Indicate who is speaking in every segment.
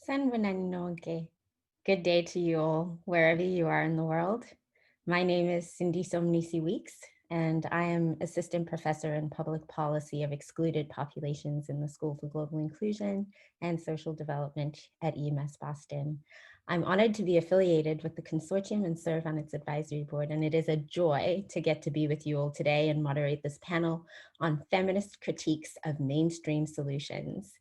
Speaker 1: San Buonanotte. Good day to you all, wherever you are in the world. My name is Cindy Somnisi Weeks, and I am Assistant Professor in Public Policy of Excluded Populations in the School for Global Inclusion and Social Development at UMass Boston. I'm honored to be affiliated with the consortium and serve on its advisory board, and it is a joy to get to be with you all today and moderate this panel on feminist critiques of mainstream solutions.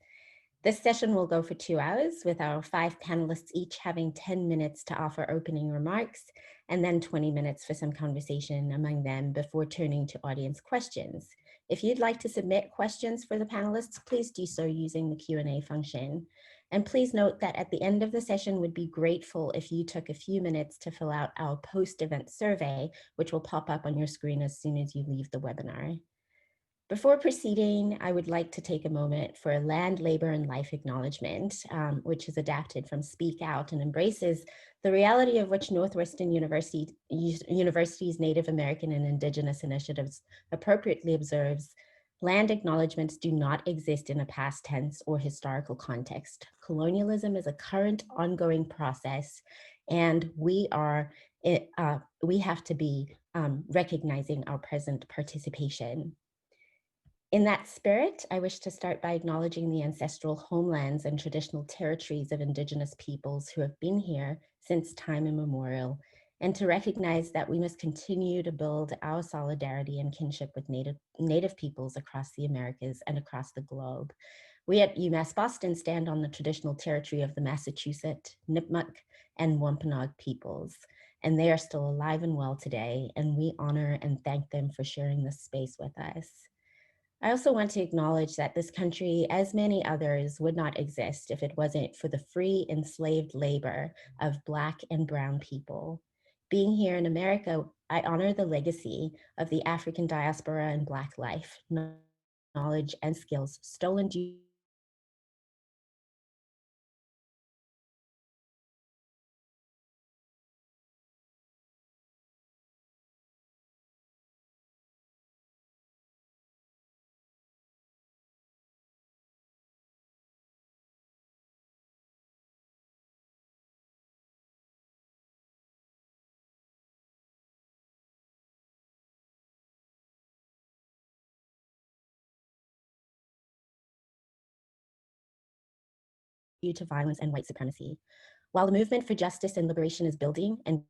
Speaker 1: This session will go for 2 hours, with our 5 panelists each having 10 minutes to offer opening remarks, and then 20 minutes for some conversation among them before turning to audience questions. If you'd like to submit questions for the panelists, please do so using the Q&A function. And please note that at the end of the session, we'd be grateful if you took a few minutes to fill out our post-event survey, which will pop up on your screen as soon as you leave the webinar. Before proceeding, I would like to take a moment for a land, labor, and life acknowledgement, which is adapted from Speak Out and embraces the reality of which Northwestern University's Native American and Indigenous initiatives appropriately observes. Land acknowledgements do not exist in a past tense or historical context. Colonialism is a current, ongoing process, and we have to be recognizing our present participation. In that spirit, I wish to start by acknowledging the ancestral homelands and traditional territories of Indigenous peoples who have been here since time immemorial, and to recognize that we must continue to build our solidarity and kinship with Native peoples across the Americas and across the globe. We at UMass Boston stand on the traditional territory of the Massachusetts, Nipmuc, and Wampanoag peoples, and they are still alive and well today, and we honor and thank them for sharing this space with us. I also want to acknowledge that this country, as many others, would not exist if it wasn't for the free enslaved labor of Black and Brown people. Being here in America, I honor the legacy of the African diaspora and Black life, knowledge, and skills stolen due to violence and white supremacy. While the movement for justice and liberation is building and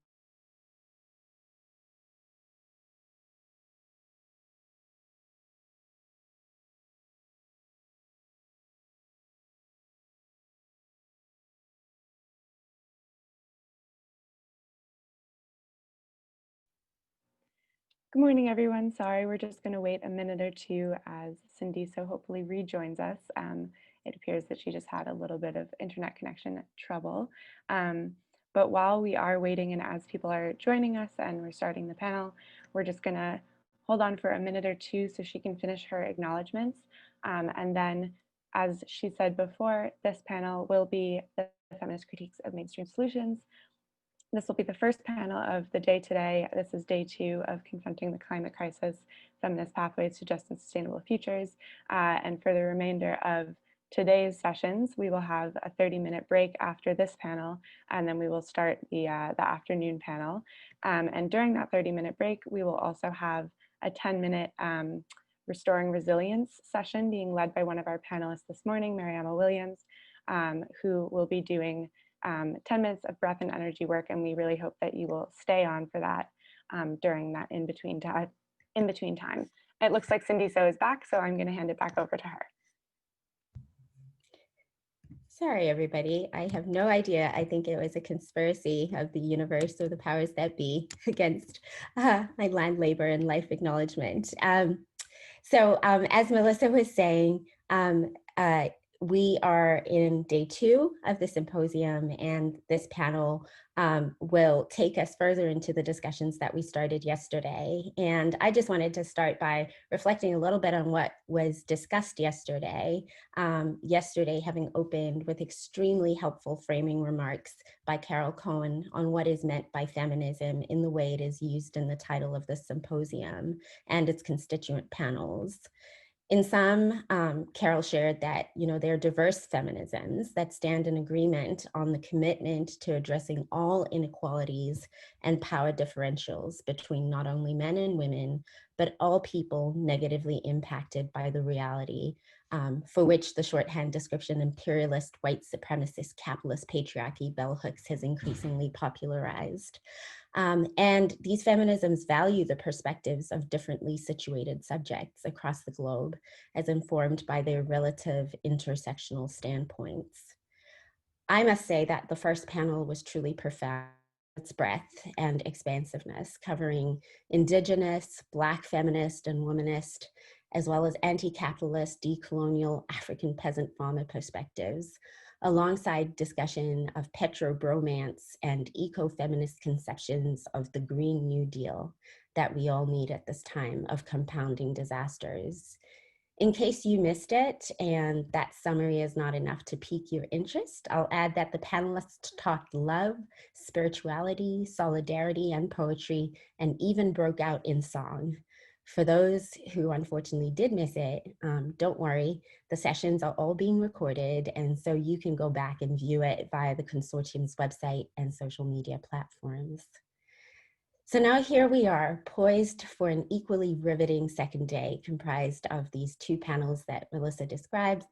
Speaker 2: Good morning, everyone. Sorry, we're just going to wait a minute or two as Cindy so hopefully rejoins us. It appears that she just had a little bit of internet connection trouble. But while we are waiting and as people are joining us and we're starting the panel, we're just going to hold on for a minute or two so she can finish her acknowledgements. And then, as she said before, this panel will be the feminist critiques of mainstream solutions. This will be the first panel of the day today. This is day 2 of Confronting the Climate Crisis, Feminist Pathways to Just and Sustainable Futures. And for the remainder of today's sessions, we will have a 30-minute break after this panel, and then we will start the afternoon panel. And during that 30-minute break, we will also have a 10-minute Restoring Resilience session being led by one of our panelists this morning, Mariama Williams, who will be doing 10 minutes of breath and energy work, and we really hope that you will stay on for that during that in-between time. It looks like Cindy So is back, so I'm going to hand it back over to her.
Speaker 1: Sorry, everybody. I have no idea. I think it was a conspiracy of the universe or the powers that be against my land, labor, and life acknowledgement. So as Melissa was saying, we are in day 2 of the symposium, and this panel will take us further into the discussions that we started yesterday. And I just wanted to start by reflecting a little bit on what was discussed yesterday. Yesterday having opened with extremely helpful framing remarks by Carol Cohen on what is meant by feminism in the way it is used in the title of the symposium and its constituent panels. In some, Carol shared that, there are diverse feminisms that stand in agreement on the commitment to addressing all inequalities and power differentials between not only men and women, but all people negatively impacted by the reality for which the shorthand description imperialist, white supremacist, capitalist patriarchy bell hooks has increasingly popularized. And these feminisms value the perspectives of differently situated subjects across the globe as informed by their relative intersectional standpoints. I must say that the first panel was truly profound. Its breadth and expansiveness, covering Indigenous, Black feminist and womanist, as well as anti-capitalist, decolonial, African peasant farmer perspectives, alongside discussion of petro-bromance and eco-feminist conceptions of the Green New Deal that we all need at this time of compounding disasters. In case you missed it and that summary is not enough to pique your interest, I'll add that the panelists talked love, spirituality, solidarity, and poetry, and even broke out in song. For those who unfortunately did miss it, don't worry, the sessions are all being recorded, and so you can go back and view it via the consortium's website and social media platforms. So now here we are, poised for an equally riveting second day, comprised of these two panels that Melissa described,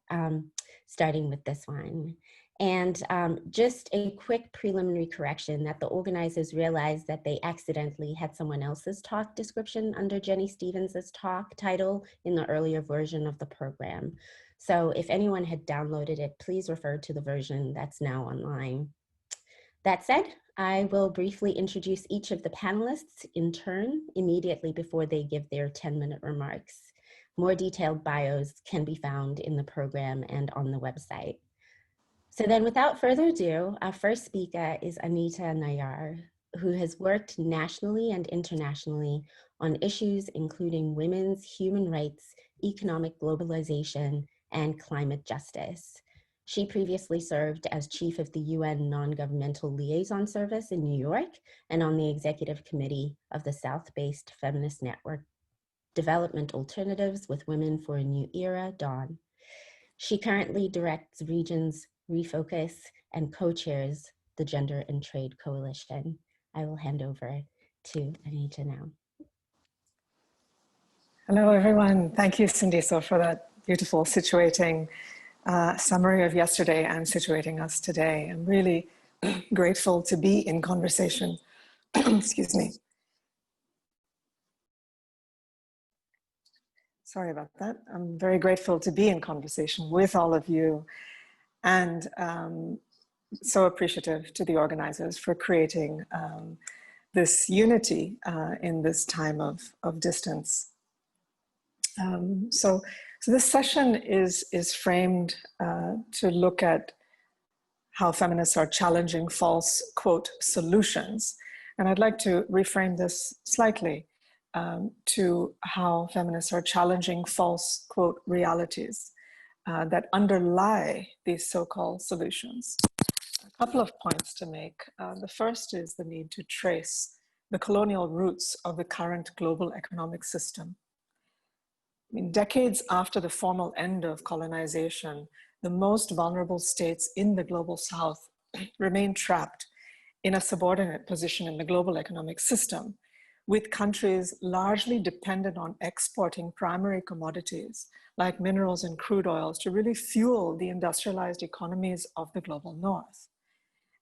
Speaker 1: starting with this one. And just a quick preliminary correction that the organizers realized that they accidentally had someone else's talk description under Jenny Stevens's talk title in the earlier version of the program. So if anyone had downloaded it, please refer to the version that's now online. That said, I will briefly introduce each of the panelists in turn immediately before they give their 10-minute remarks. More detailed bios can be found in the program and on the website. So then without further ado, our first speaker is Anita Nayar, who has worked nationally and internationally on issues including women's human rights, economic globalization, and climate justice. She previously served as chief of the UN Non-Governmental Liaison Service in New York and on the executive committee of the South-based feminist network Development Alternatives with Women for a New Era, DAWN. She currently directs Regions Refocus and co-chairs the Gender and Trade Coalition. I will hand over to Anita now.
Speaker 3: Hello, everyone. Thank you, Cindy, for that beautiful situating summary of yesterday and situating us today. I'm really grateful to be in conversation. Excuse me. Sorry about that. I'm very grateful to be in conversation with all of you, and so appreciative to the organizers for creating this unity in this time of distance. So this session is framed to look at how feminists are challenging false, quote, solutions. And I'd like to reframe this slightly to how feminists are challenging false, quote, realities that underlie these so-called solutions. A couple of points to make. The first is the need to trace the colonial roots of the current global economic system. I mean, decades after the formal end of colonization, the most vulnerable states in the global South remain trapped in a subordinate position in the global economic system, with countries largely dependent on exporting primary commodities like minerals and crude oils to really fuel the industrialized economies of the global North.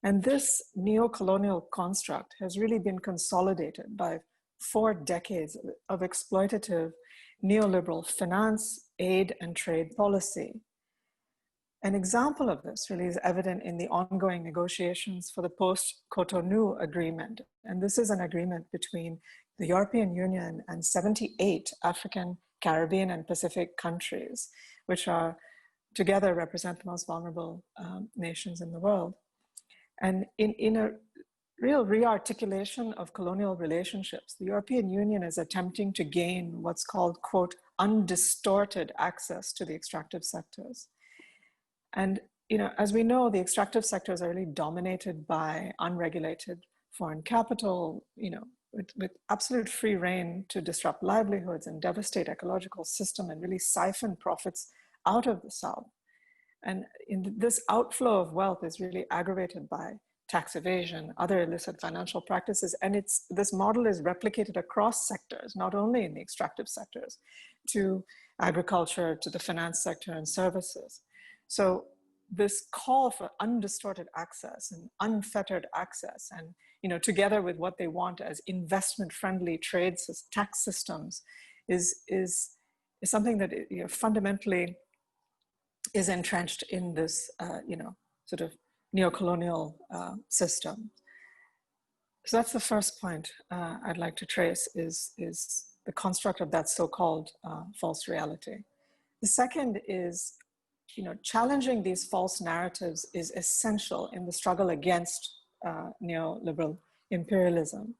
Speaker 3: And this neo-colonial construct has really been consolidated by 4 decades of exploitative neoliberal finance, aid, and trade policy. An example of this really is evident in the ongoing negotiations for the post-Cotonou agreement. And this is an agreement between the European Union and 78 African, Caribbean, and Pacific countries, which are together represent the most vulnerable nations in the world. And in a real re-articulation of colonial relationships, the European Union is attempting to gain what's called, quote, undistorted access to the extractive sectors. And, as we know, the extractive sectors are really dominated by unregulated foreign capital, with absolute free rein to disrupt livelihoods and devastate ecological system and really siphon profits out of the South. And this outflow of wealth is really aggravated by tax evasion, other illicit financial practices. And this model is replicated across sectors, not only in the extractive sectors, to agriculture, to the finance sector and services. So this call for undistorted access and unfettered access, and together with what they want as investment-friendly tax systems, is something that fundamentally is entrenched in this sort of neocolonial system. So that's the first point I'd like to trace, is the construct of that so-called false reality. The second is, challenging these false narratives is essential in the struggle against neoliberal imperialism.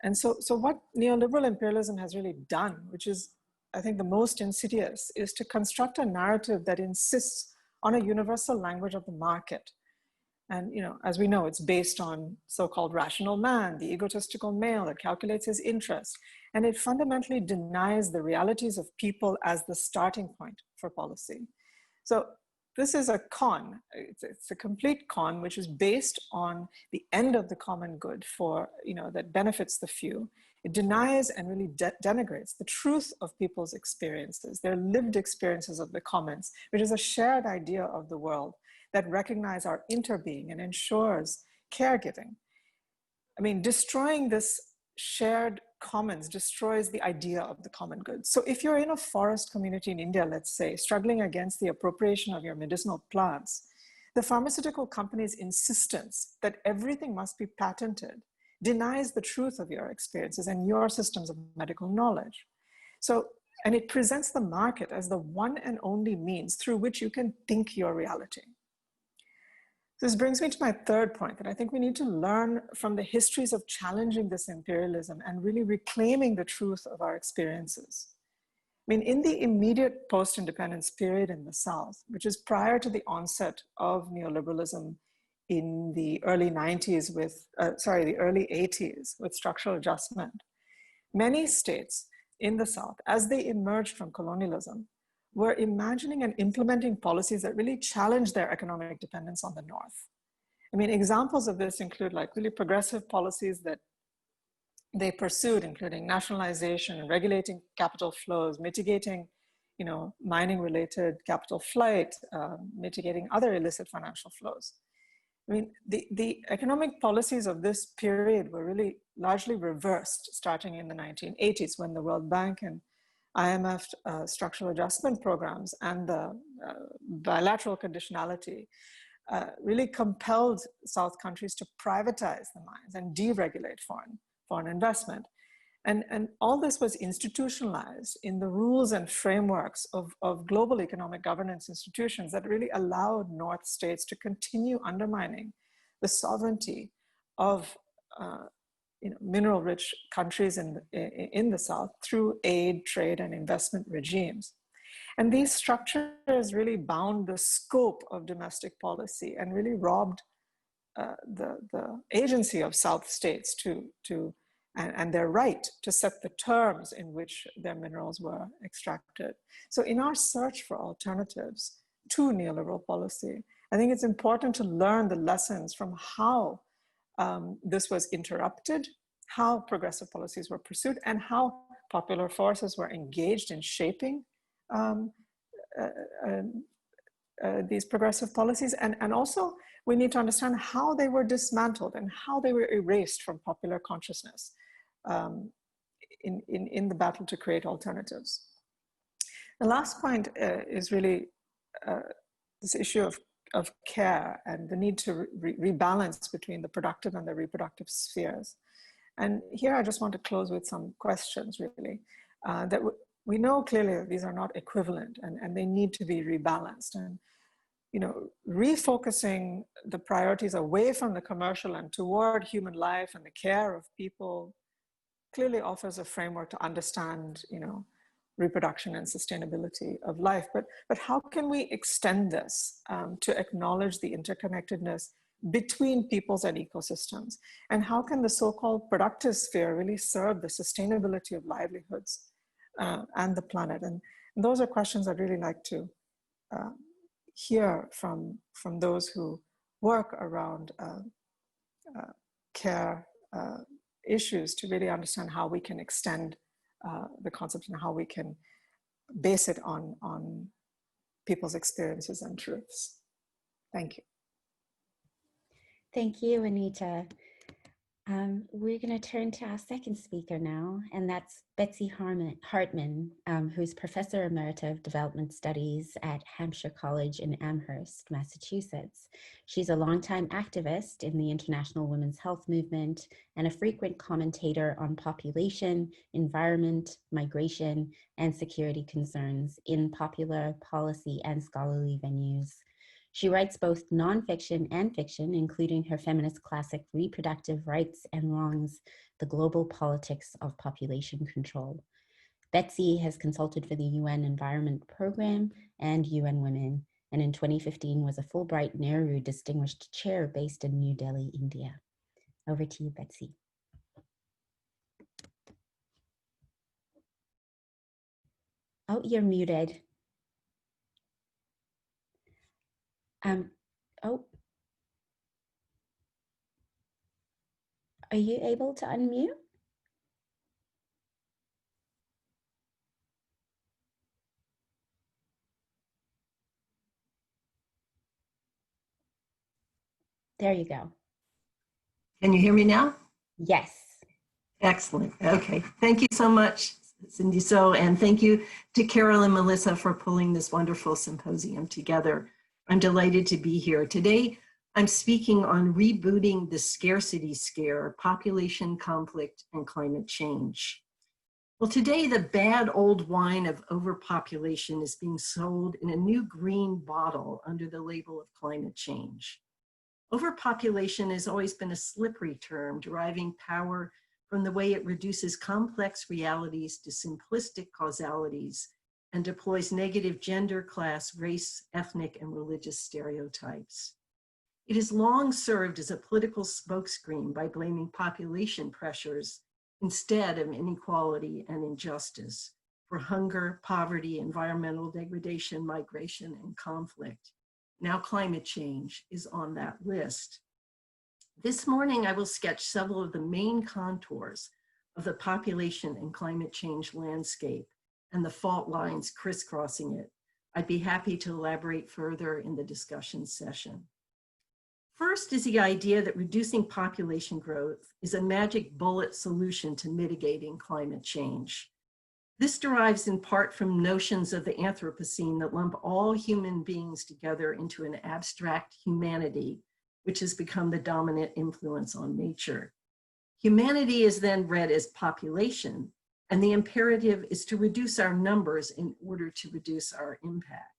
Speaker 3: And so what neoliberal imperialism has really done, which is, I think, the most insidious, is to construct a narrative that insists on a universal language of the market. And as we know, it's based on so-called rational man, the egotistical male that calculates his interest. And it fundamentally denies the realities of people as the starting point for policy. So this is a con. It's a complete con, which is based on the end of the common good for, that benefits the few. It denies and really denigrates the truth of people's experiences, their lived experiences of the commons, which is a shared idea of the world that recognize our interbeing and ensures caregiving. I mean, destroying this shared commons destroys the idea of the common good. So if you're in a forest community in India, let's say, struggling against the appropriation of your medicinal plants, the pharmaceutical company's insistence that everything must be patented denies the truth of your experiences and your systems of medical knowledge. So, and it presents the market as the one and only means through which you can think your reality. This brings me to my third point, that I think we need to learn from the histories of challenging this imperialism and really reclaiming the truth of our experiences. I mean, in the immediate post-independence period in the South, which is prior to the onset of neoliberalism in the early 90s with, the early 80s with structural adjustment, many states in the South, as they emerged from colonialism, were imagining and implementing policies that really challenged their economic dependence on the North. I mean, examples of this include really progressive policies that they pursued, including nationalization and regulating capital flows, mitigating, mining-related capital flight, mitigating other illicit financial flows. I mean, the economic policies of this period were really largely reversed starting in the 1980s, when the World Bank and IMF structural adjustment programs and the bilateral conditionality really compelled South countries to privatize the mines and deregulate foreign investment. And all this was institutionalized in the rules and frameworks of global economic governance institutions that really allowed North states to continue undermining the sovereignty of mineral-rich countries in the South through aid, trade, and investment regimes. And these structures really bound the scope of domestic policy and really robbed the agency of South states and their right to set the terms in which their minerals were extracted. So in our search for alternatives to neoliberal policy, I think it's important to learn the lessons from how this was interrupted, how progressive policies were pursued, and how popular forces were engaged in shaping these progressive policies. And also, we need to understand how they were dismantled and how they were erased from popular consciousness in the battle to create alternatives. The last point is really this issue of care and the need to rebalance between the productive and the reproductive spheres. And here I just want to close with some questions, really, that we know clearly that these are not equivalent and they need to be rebalanced. And, refocusing the priorities away from the commercial and toward human life and the care of people clearly offers a framework to understand, reproduction and sustainability of life. But how can we extend this to acknowledge the interconnectedness between peoples and ecosystems? And how can the so-called productive sphere really serve the sustainability of livelihoods and the planet? And those are questions I'd really like to hear from those who work around care issues, to really understand how we can extend the concept and how we can base it on people's experiences and truths. Thank you.
Speaker 1: Thank you, Anita. We're going to turn to our second speaker now, and that's Betsy Hartman, who's Professor Emerita of Development Studies at Hampshire College in Amherst, Massachusetts. She's a longtime activist in the international women's health movement and a frequent commentator on population, environment, migration, and security concerns in popular policy and scholarly venues. She writes both nonfiction and fiction, including her feminist classic Reproductive Rights and Wrongs, The Global Politics of Population Control. Betsy has consulted for the UN Environment Program and UN Women, and in 2015 was a Fulbright Nehru Distinguished Chair based in New Delhi, India. Over to you, Betsy. Oh, you're muted. Are you able to unmute? There you go.
Speaker 4: Can you hear me now?
Speaker 1: Yes.
Speaker 4: Excellent. Okay. Thank you so much, Cindy. And thank you to Carol and Melissa for pulling this wonderful symposium together. I'm delighted to be here. Today, I'm speaking on rebooting the scarcity scare, population conflict, and climate change. Well, today, the bad old wine of overpopulation is being sold in a new green bottle under the label of climate change. Overpopulation has always been a slippery term, deriving power from the way it reduces complex realities to simplistic causalities and deploys negative gender, class, race, ethnic, and religious stereotypes. It has long served as a political smokescreen by blaming population pressures instead of inequality and injustice for hunger, poverty, environmental degradation, migration, and conflict. Now climate change is on that list. This morning, I will sketch several of the main contours of the population and climate change landscape and the fault lines crisscrossing it. I'd be happy to elaborate further in the discussion session. First is the idea that reducing population growth is a magic bullet solution to mitigating climate change. This derives in part from notions of the Anthropocene that lump all human beings together into an abstract humanity, which has become the dominant influence on nature. Humanity is then read as population, and the imperative is to reduce our numbers in order to reduce our impact.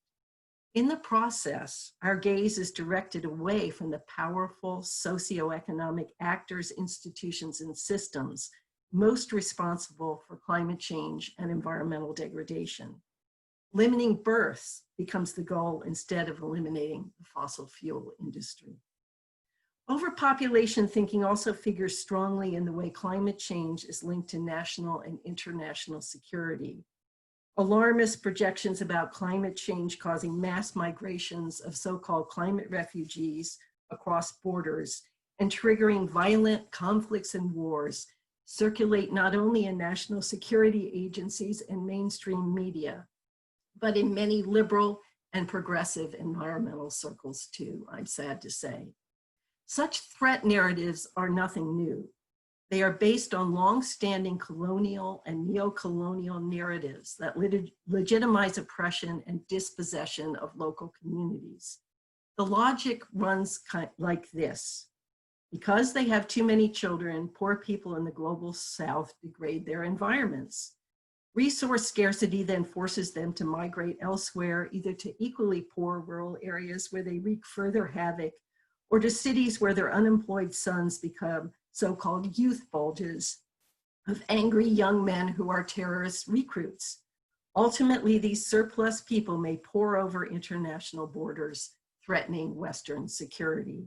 Speaker 4: In the process, our gaze is directed away from the powerful socioeconomic actors, institutions, and systems most responsible for climate change and environmental degradation. Limiting births becomes the goal instead of eliminating the fossil fuel industry. Overpopulation thinking also figures strongly in the way climate change is linked to national and international security. Alarmist projections about climate change causing mass migrations of so-called climate refugees across borders and triggering violent conflicts and wars circulate not only in national security agencies and mainstream media, but in many liberal and progressive environmental circles too, I'm sad to say. Such threat narratives are nothing new. They are based on long-standing colonial and neo-colonial narratives that legitimize oppression and dispossession of local communities. The logic runs like this. Because they have too many children, poor people in the global South degrade their environments. Resource scarcity then forces them to migrate elsewhere, either to equally poor rural areas where they wreak further havoc, or to cities where their unemployed sons become so-called youth bulges of angry young men who are terrorist recruits. Ultimately, these surplus people may pour over international borders, threatening Western security.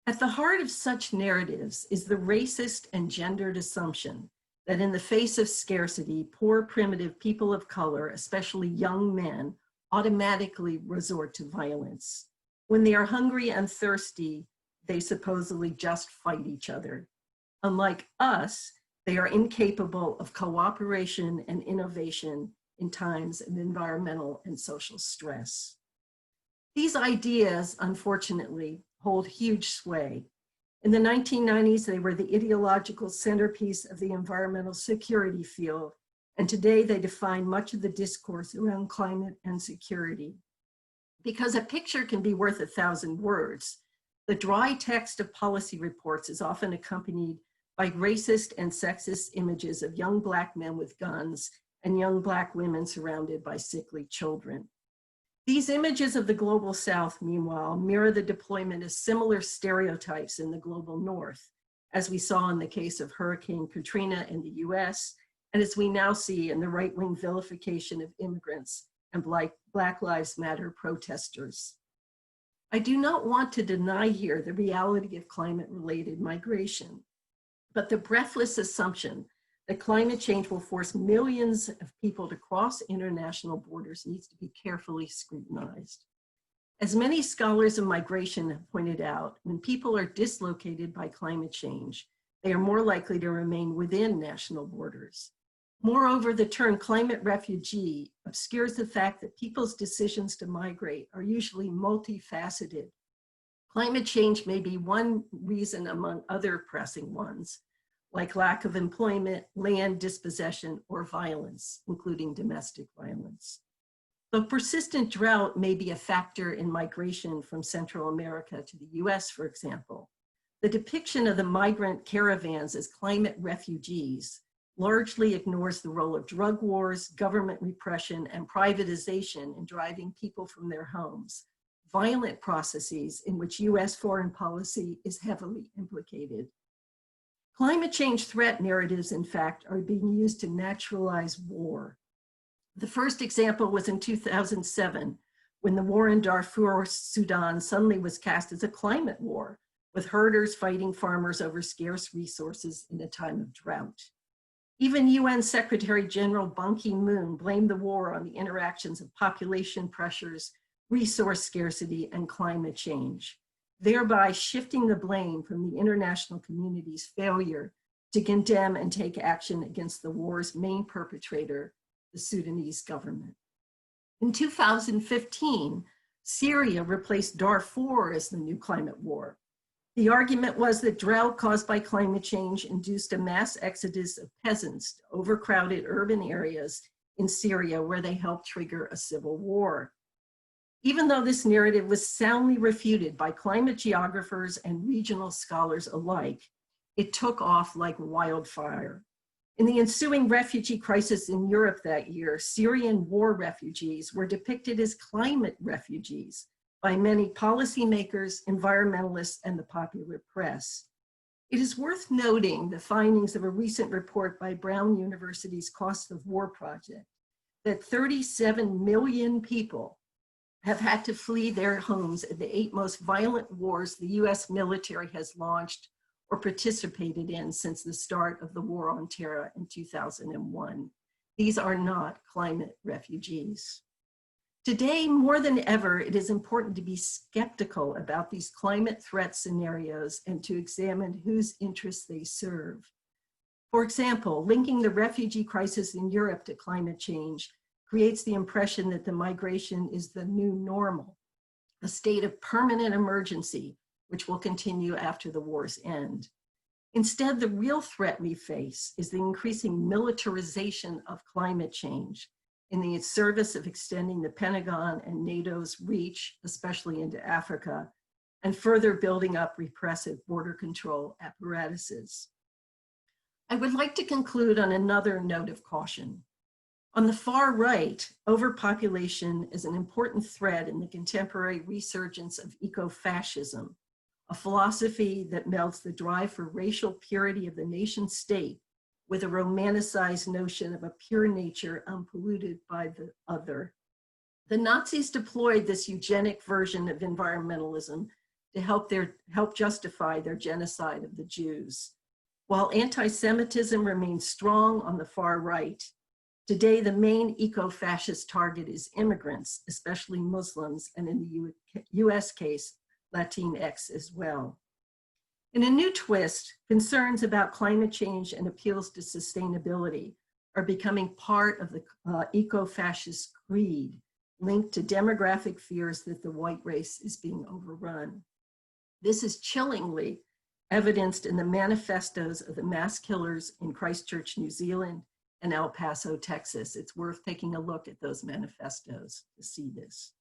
Speaker 4: At the heart of such narratives is the racist and gendered assumption that in the face of scarcity, poor, primitive people of color, especially young men, automatically resort to violence. When they are hungry and thirsty, they supposedly just fight each other. Unlike us, they are incapable of cooperation and innovation in times of environmental and social stress. These ideas, unfortunately, hold huge sway. In the 1990s, they were the ideological centerpiece of the environmental security field, and today they define much of the discourse around climate and security. Because a picture can be worth 1,000 words, the dry text of policy reports is often accompanied by racist and sexist images of young Black men with guns and young Black women surrounded by sickly children. These images of the global South, meanwhile, mirror the deployment of similar stereotypes in the global North, as we saw in the case of Hurricane Katrina in the US, and as we now see in the right-wing vilification of immigrants and Black Lives Matter protesters. I do not want to deny here the reality of climate-related migration, but the breathless assumption that climate change will force millions of people to cross international borders needs to be carefully scrutinized. As many scholars of migration have pointed out, when people are dislocated by climate change, they are more likely to remain within national borders. Moreover, the term climate refugee obscures the fact that people's decisions to migrate are usually multifaceted. Climate change may be one reason among other pressing ones, like lack of employment, land dispossession, or violence, including domestic violence. Though persistent drought may be a factor in migration from Central America to the US, for example, the depiction of the migrant caravans as climate refugees largely ignores the role of drug wars, government repression, and privatization in driving people from their homes, violent processes in which US foreign policy is heavily implicated. Climate change threat narratives, in fact, are being used to naturalize war. The first example was in 2007, when the war in Darfur, Sudan, suddenly was cast as a climate war, with herders fighting farmers over scarce resources in a time of drought. Even UN Secretary General Ban Ki-moon blamed the war on the interactions of population pressures, resource scarcity, and climate change, thereby shifting the blame from the international community's failure to condemn and take action against the war's main perpetrator, the Sudanese government. In 2015, Syria replaced Darfur as the new climate war. The argument was that drought caused by climate change induced a mass exodus of peasants to overcrowded urban areas in Syria, where they helped trigger a civil war. Even though this narrative was soundly refuted by climate geographers and regional scholars alike, it took off like wildfire. In the ensuing refugee crisis in Europe that year, Syrian war refugees were depicted as climate refugees by many policymakers, environmentalists, and the popular press. It is worth noting the findings of a recent report by Brown University's Cost of War project that 37 million people have had to flee their homes in the 8 most violent wars the US military has launched or participated in since the start of the War on Terror in 2001. These are not climate refugees. Today, more than ever, it is important to be skeptical about these climate threat scenarios and to examine whose interests they serve. For example, linking the refugee crisis in Europe to climate change creates the impression that the migration is the new normal, a state of permanent emergency, which will continue after the war's end. Instead, the real threat we face is the increasing militarization of climate change in the service of extending the Pentagon and NATO's reach, especially into Africa, and further building up repressive border control apparatuses. I would like to conclude on another note of caution. On the far right, overpopulation is an important thread in the contemporary resurgence of eco-fascism, a philosophy that melds the drive for racial purity of the nation state with a romanticized notion of a pure nature unpolluted by the other. The Nazis deployed this eugenic version of environmentalism to help justify their genocide of the Jews. While anti-Semitism remains strong on the far right, today the main eco-fascist target is immigrants, especially Muslims, and in the US case, Latinx as well. In a new twist, concerns about climate change and appeals to sustainability are becoming part of the eco-fascist creed linked to demographic fears that the white race is being overrun. This is chillingly evidenced in the manifestos of the mass killers in Christchurch, New Zealand, and El Paso, Texas. It's worth taking a look at those manifestos to see this.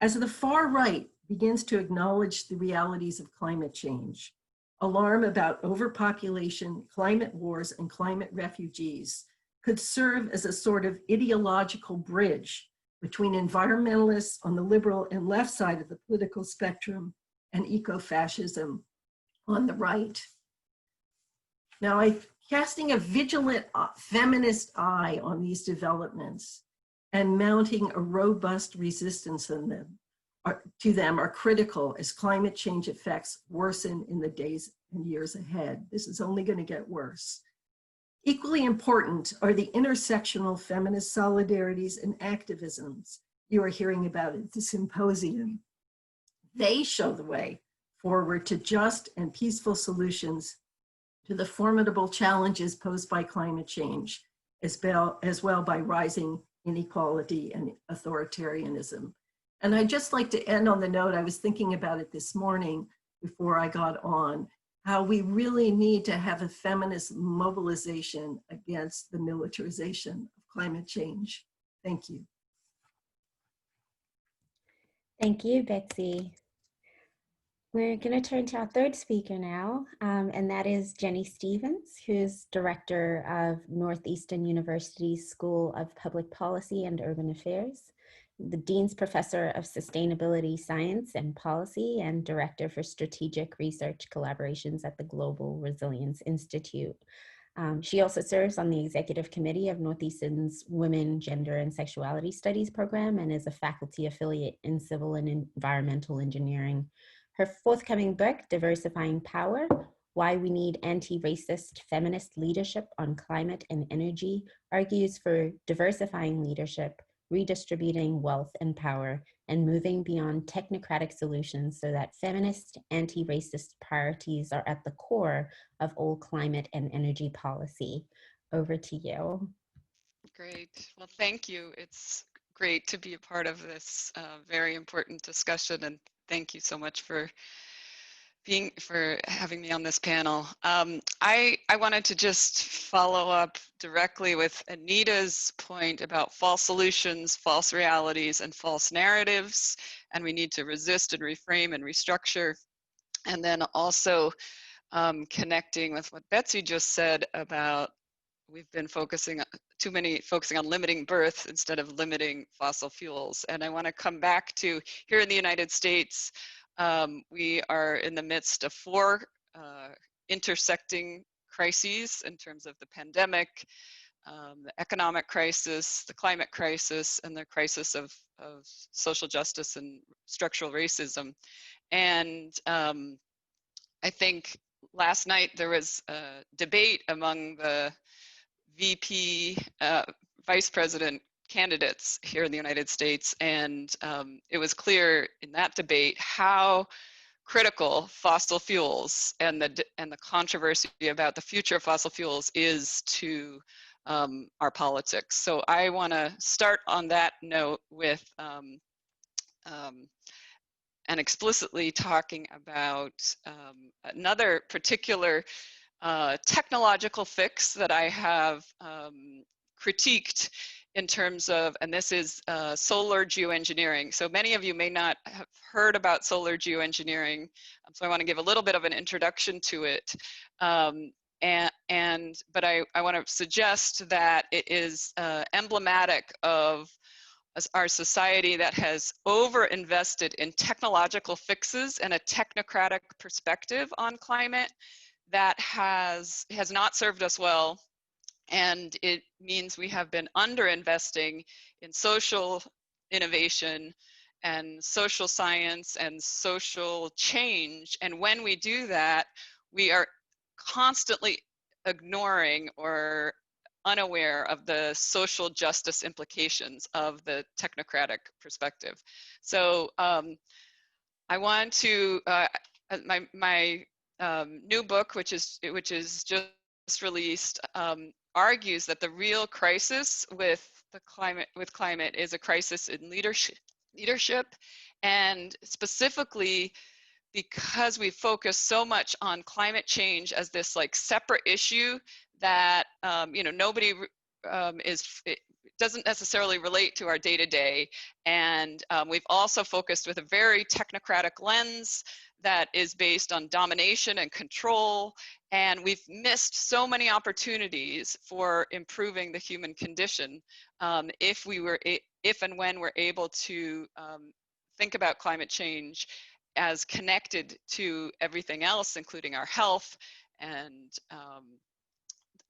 Speaker 4: As the far right begins to acknowledge the realities of climate change, alarm about overpopulation, climate wars, and climate refugees could serve as a sort of ideological bridge between environmentalists on the liberal and left side of the political spectrum and eco-fascism on the right. Now, I'm casting a vigilant feminist eye on these developments and mounting a robust resistance to them are critical as climate change effects worsen in the days and years ahead. This is only going to get worse. Equally important are the intersectional feminist solidarities and activisms you are hearing about at the symposium. They show the way forward to just and peaceful solutions to the formidable challenges posed by climate change, as well by rising inequality and authoritarianism. And I'd just like to end on the note, I was thinking about it this morning before I got on, how we really need to have a feminist mobilization against the militarization of climate change. Thank you.
Speaker 1: Thank you, Betsy. We're going to turn to our third speaker now, and that is Jenny Stevens, who's director of Northeastern University's School of Public Policy and Urban Affairs, the Dean's Professor of Sustainability Science and Policy, and Director for Strategic Research Collaborations at the Global Resilience Institute. She also serves on the Executive Committee of Northeastern's Women, Gender, and Sexuality Studies program and is a faculty affiliate in Civil and Environmental Engineering. Her forthcoming book, Diversifying Power, Why We Need Anti-Racist Feminist Leadership on Climate and Energy, argues for diversifying leadership, redistributing wealth and power, and moving beyond technocratic solutions so that feminist, anti-racist priorities are at the core of all climate and energy policy. Over to you.
Speaker 5: Great. Well, thank you. It's great to be a part of this very important discussion, and thank you so much for having me on this panel. I wanted to just follow up directly with Anita's point about false solutions, false realities, and false narratives, and we need to resist and reframe and restructure. And then also connecting with what Betsy just said about we've been focusing on limiting birth instead of limiting fossil fuels. And I want to come back to here in the United States, we are in the midst of 4 intersecting crises in terms of the pandemic, the economic crisis, the climate crisis, and the crisis of social justice and structural racism. And I think last night there was a debate among the VP, vice president candidates here in the United States, and it was clear in that debate how critical fossil fuels and the controversy about the future of fossil fuels is to our politics. So I want to start on that note with and explicitly talking about another particular technological fix that I have critiqued in terms of, and this is solar geoengineering. So many of you may not have heard about solar geoengineering, so I want to give a little bit of an introduction to it. But I want to suggest that it is emblematic of our society that has over-invested in technological fixes and a technocratic perspective on climate that has not served us well. And it means we have been under-investing in social innovation social science and social change. And when we do that, we are constantly ignoring or unaware of the social justice implications of the technocratic perspective. So I want to, my new book, which is just released, argues that the real crisis with climate is a crisis in leadership, and specifically because we focus so much on climate change as this like separate issue that you know, nobody it doesn't necessarily relate to our day-to-day. And we've also focused with a very technocratic lens that is based on domination and control. And we've missed so many opportunities for improving the human condition if and when we're able to think about climate change as connected to everything else, including our health and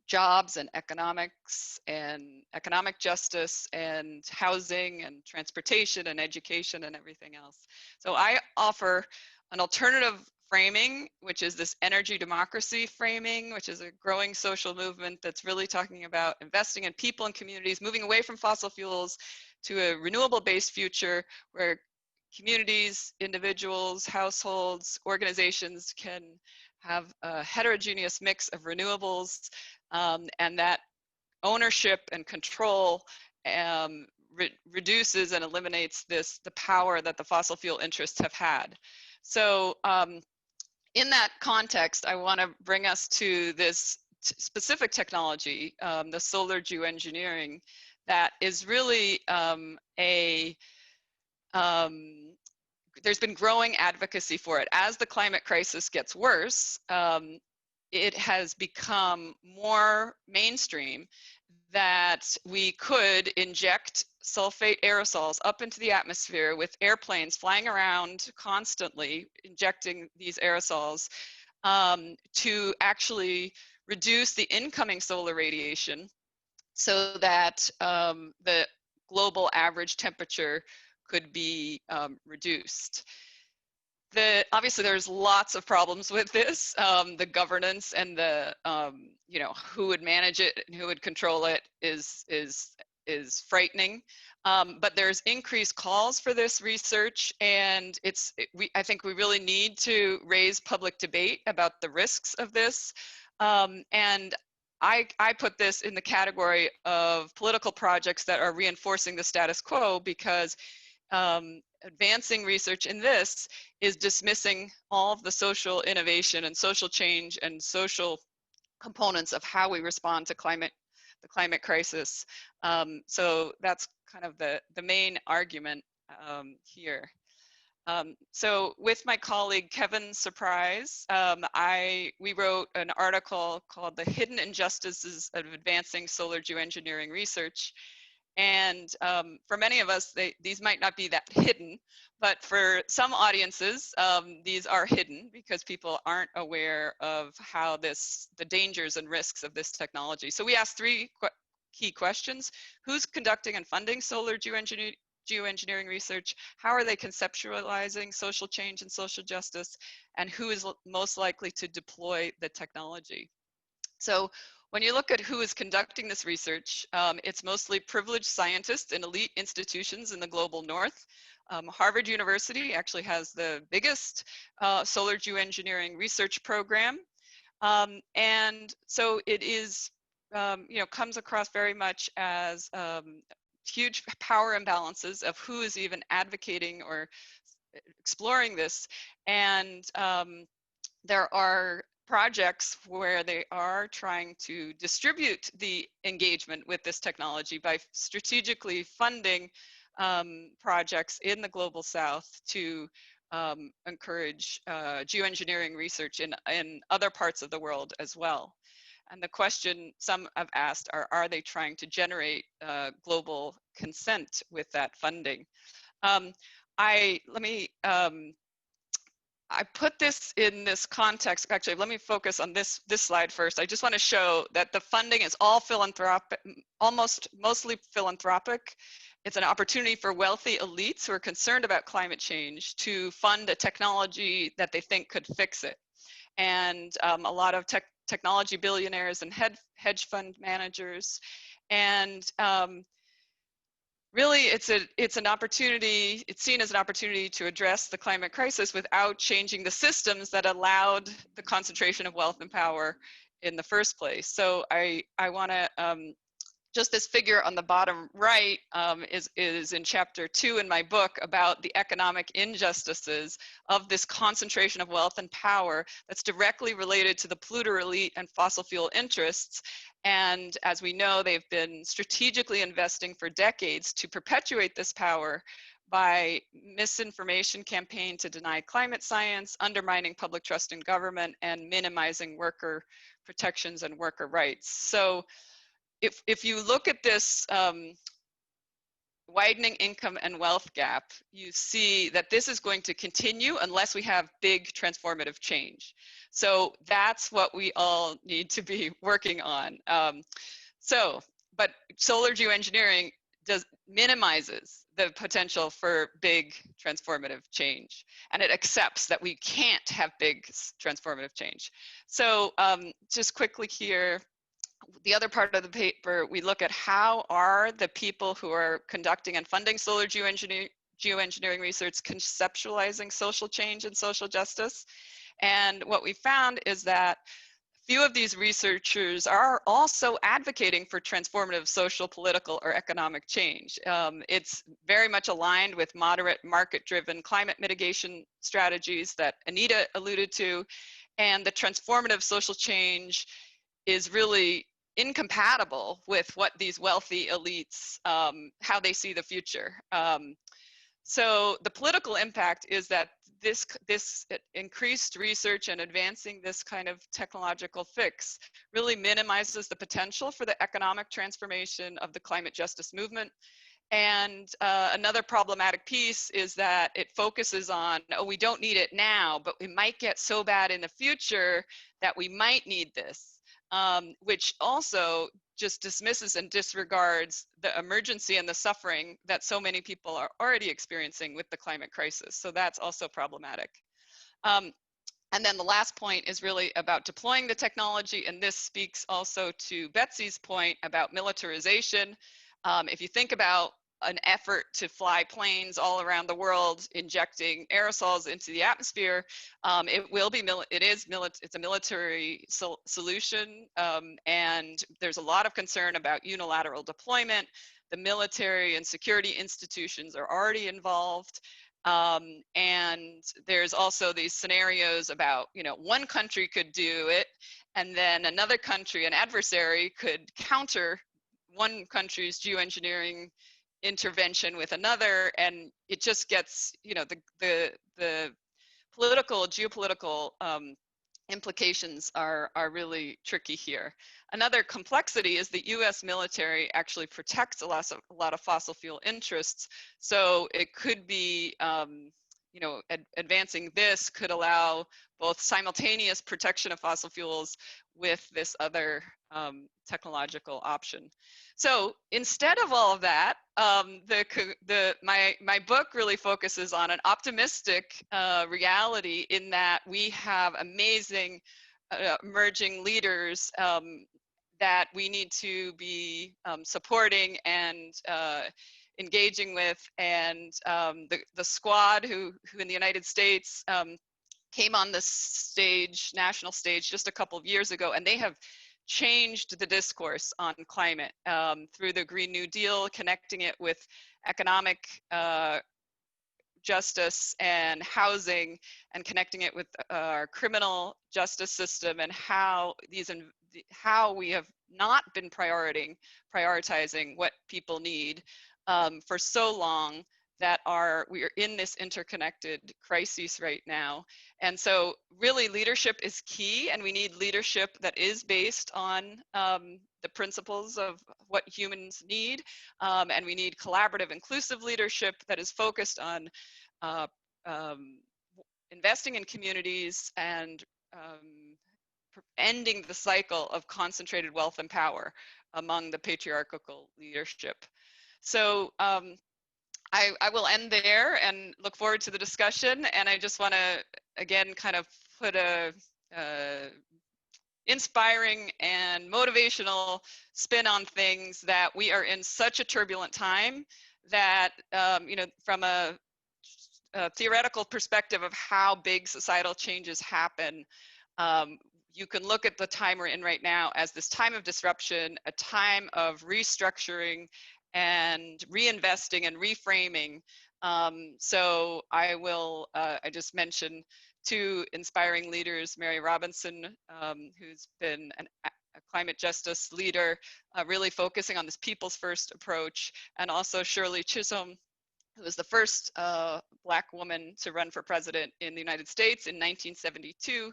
Speaker 5: jobs and economics and economic justice and housing and transportation and education and everything else. So I offer an alternative framing, which is this energy democracy framing, which is a growing social movement that's really talking about investing in people and communities, moving away from fossil fuels to a renewable-based future where communities, individuals, households, organizations can have a heterogeneous mix of renewables, and that ownership and control reduces and eliminates the power that the fossil fuel interests have had. So in that context, I want to bring us to this specific technology, the solar geoengineering, that is really there's been growing advocacy for it. As the climate crisis gets worse, it has become more mainstream that we could inject sulfate aerosols up into the atmosphere with airplanes flying around constantly, injecting these aerosols to actually reduce the incoming solar radiation so that the global average temperature could be reduced. Obviously, there's lots of problems with this. The governance and the you know, who would manage it and who would control it is frightening. But there's increased calls for this research, and I think we really need to raise public debate about the risks of this. And I put this in the category of political projects that are reinforcing the status quo, because advancing research in this is dismissing all of the social innovation and social change and social components of how we respond to the climate crisis. So that's kind of the main argument here. So with my colleague Kevin Surprise, we wrote an article called "The Hidden Injustices of Advancing Solar Geoengineering Research." And for many of us, these might not be that hidden, but for some audiences, these are hidden because people aren't aware of how the dangers and risks of this technology. So we asked three key questions. Who's conducting and funding solar geoengineering research? How are they conceptualizing social change and social justice? And who is most likely to deploy the technology? So when you look at who is conducting this research, it's mostly privileged scientists in elite institutions in the global north. Harvard University actually has the biggest solar geoengineering research program. And so it is, you know, comes across very much as huge power imbalances of who is even advocating or exploring this. And there are projects where they are trying to distribute the engagement with this technology by strategically funding projects in the global south to encourage geoengineering research in other parts of the world as well. And the question some have asked are they trying to generate global consent with that funding? I put this in this context. Actually, let me focus on this slide first. I just want to show that the funding is all philanthropic, mostly philanthropic, it's an opportunity for wealthy elites who are concerned about climate change to fund a technology that they think could fix it. And a lot of technology billionaires and hedge fund managers. And really, it's an opportunity, it's seen as an opportunity to address the climate crisis without changing the systems that allowed the concentration of wealth and power in the first place. So I want to, just this figure on the bottom right is in chapter 2 in my book about the economic injustices of this concentration of wealth and power that's directly related to the polluter elite and fossil fuel interests. And as we know, they've been strategically investing for decades to perpetuate this power by misinformation campaign to deny climate science, undermining public trust in government, and minimizing worker protections and worker rights. So if you look at this widening income and wealth gap, you see that this is going to continue unless we have big transformative change. So that's what we all need to be working on. But solar geoengineering minimizes the potential for big transformative change, and it accepts that we can't have big transformative change. So just quickly here, the other part of the paper, we look at how are the people who are conducting and funding solar geoengineering research conceptualizing social change and social justice. And what we found is that few of these researchers are also advocating for transformative social, political, or economic change. It's very much aligned with moderate market-driven climate mitigation strategies that Anita alluded to. And the transformative social change is really incompatible with what these wealthy elites, how they see the future. So the political impact is that this increased research and advancing this kind of technological fix really minimizes the potential for the economic transformation of the climate justice movement. And another problematic piece is that it focuses on, oh, we don't need it now, but we might get so bad in the future that we might need this. Which also just dismisses and disregards the emergency and the suffering that so many people are already experiencing with the climate crisis. So that's also problematic. And then the last point is really about deploying the technology, and this speaks also to Betsy's point about militarization. If you think about an effort to fly planes all around the world, injecting aerosols into the atmosphere, it's a military solution, and there's a lot of concern about unilateral deployment. The military and security institutions are already involved. And there's also these scenarios about, one country could do it, and then another country, an adversary, could counter one country's geoengineering intervention with another, and it just gets, the political, geopolitical implications are really tricky here. Another complexity is the US military actually protects a lot of fossil fuel interests. So it could be, advancing this could allow both simultaneous protection of fossil fuels with this other technological option. So instead of all of that, my book really focuses on an optimistic reality in that we have amazing emerging leaders that we need to be supporting and engaging with. And the squad who in the United States came on the stage, national stage, just a couple of years ago, and they have changed the discourse on climate through the Green New Deal, connecting it with economic justice and housing, and connecting it with our criminal justice system, and how we have not been prioritizing what people need for so long, that we are in this interconnected crisis right now. And so really leadership is key, and we need leadership that is based on the principles of what humans need. And we need collaborative, inclusive leadership that is focused on investing in communities and ending the cycle of concentrated wealth and power among the patriarchal leadership. So I will end there and look forward to the discussion. And I just want to, again, kind of put a inspiring and motivational spin on things, that we are in such a turbulent time that, you know, from a theoretical perspective of how big societal changes happen, you can look at the time we're in right now as this time of disruption, a time of restructuring and reinvesting and reframing. So I will, I just mentioned two inspiring leaders, Mary Robinson, who's been a climate justice leader, really focusing on this people's first approach, and also Shirley Chisholm, who was the first Black woman to run for president in the United States in 1972.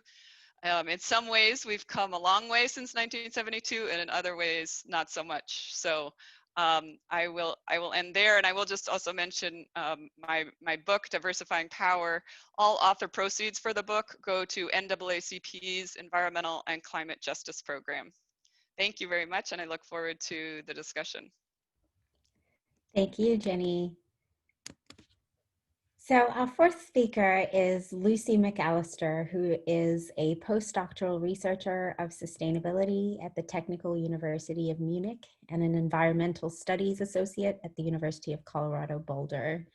Speaker 5: In some ways, we've come a long way since 1972, and in other ways, not so much. So I will end there, and I will just also mention my book, Diversifying Power. All author proceeds for the book go to NAACP's Environmental and Climate Justice Program. Thank you very much, and I look forward to the discussion.
Speaker 1: Thank you, Jenny. So our fourth speaker is Lucy McAllister, who is a postdoctoral researcher of sustainability at the Technical University of Munich and an environmental studies associate at the University of Colorado Boulder.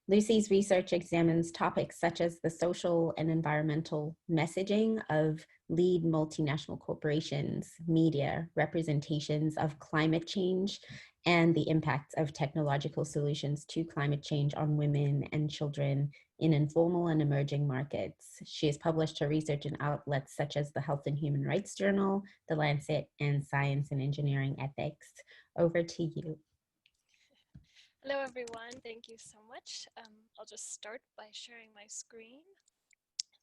Speaker 1: Lucy's research examines topics such as the social and environmental messaging of lead multinational corporations, media, representations of climate change, and the impacts of technological solutions to climate change on women and children in informal and emerging markets. She has published her research in outlets such as the Health and Human Rights Journal, The Lancet, and Science and Engineering Ethics. Over to you.
Speaker 6: Hello, everyone. Thank you so much. I'll just start by sharing my screen.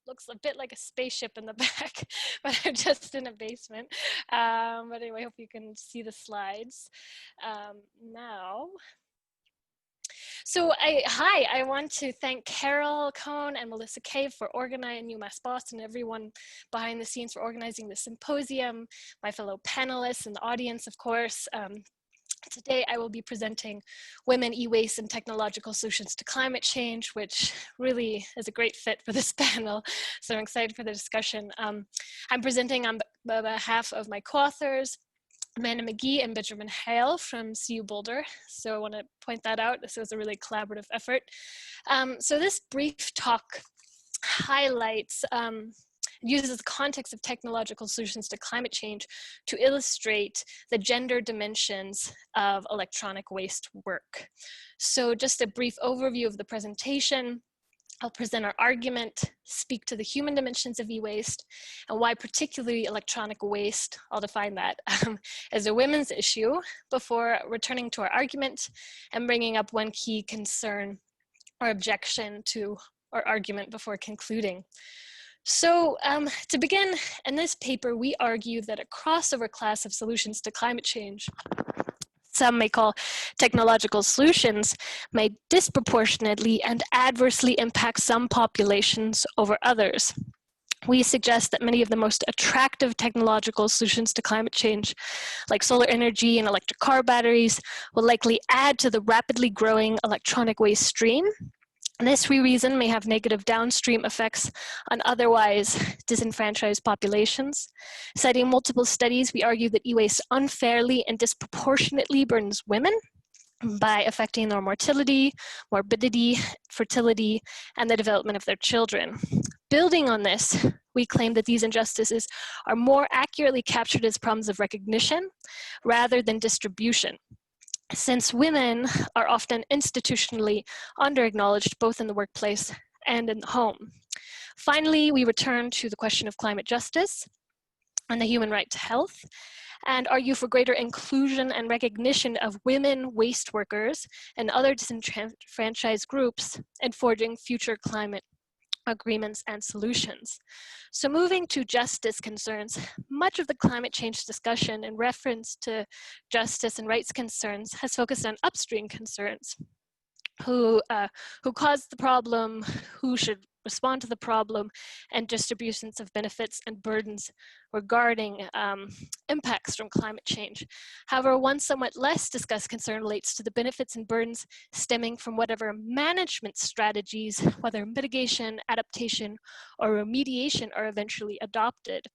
Speaker 6: Looks a bit like a spaceship in the back, but I'm just in a basement. But anyway, I hope you can see the slides now. So I want to thank Carol Cohn and Melissa Cave for organizing UMass Boston, everyone behind the scenes for organizing the symposium, my fellow panelists and the audience, of course. Today, I will be presenting Women, E-Waste, and Technological Solutions to Climate Change, which really is a great fit for this panel. So I'm excited for the discussion. I'm presenting on behalf of my co-authors, Amanda McGee and Benjamin Hale from CU Boulder. So I want to point that out. This was a really collaborative effort. So this brief talk highlights uses the context of technological solutions to climate change to illustrate the gender dimensions of electronic waste work. So just a brief overview of the presentation. I'll present our argument, speak to the human dimensions of e-waste, and why particularly electronic waste, I'll define that, as a women's issue, before returning to our argument and bringing up one key concern or objection to our argument before concluding. So to begin, in this paper, we argue that a crossover class of solutions to climate change, some may call technological solutions, may disproportionately and adversely impact some populations over others. We suggest that many of the most attractive technological solutions to climate change, like solar energy and electric car batteries, will likely add to the rapidly growing electronic waste stream. This reason may have negative downstream effects on otherwise disenfranchised populations. Citing multiple studies, we argue that e-waste unfairly and disproportionately burdens women by affecting their motility, morbidity, fertility, and the development of their children. Building on this, we claim that these injustices are more accurately captured as problems of recognition rather than distribution, since women are often institutionally under-acknowledged both in the workplace and in the home. Finally, we return to the question of climate justice and the human right to health, and argue for greater inclusion and recognition of women waste workers and other disenfranchised groups in forging future climate agreements and solutions. So moving to justice concerns, much of the climate change discussion in reference to justice and rights concerns has focused on upstream concerns. Who caused the problem, who should respond to the problem, and distributions of benefits and burdens regarding impacts from climate change. However, one somewhat less discussed concern relates to the benefits and burdens stemming from whatever management strategies, whether mitigation, adaptation, or remediation, are eventually adopted.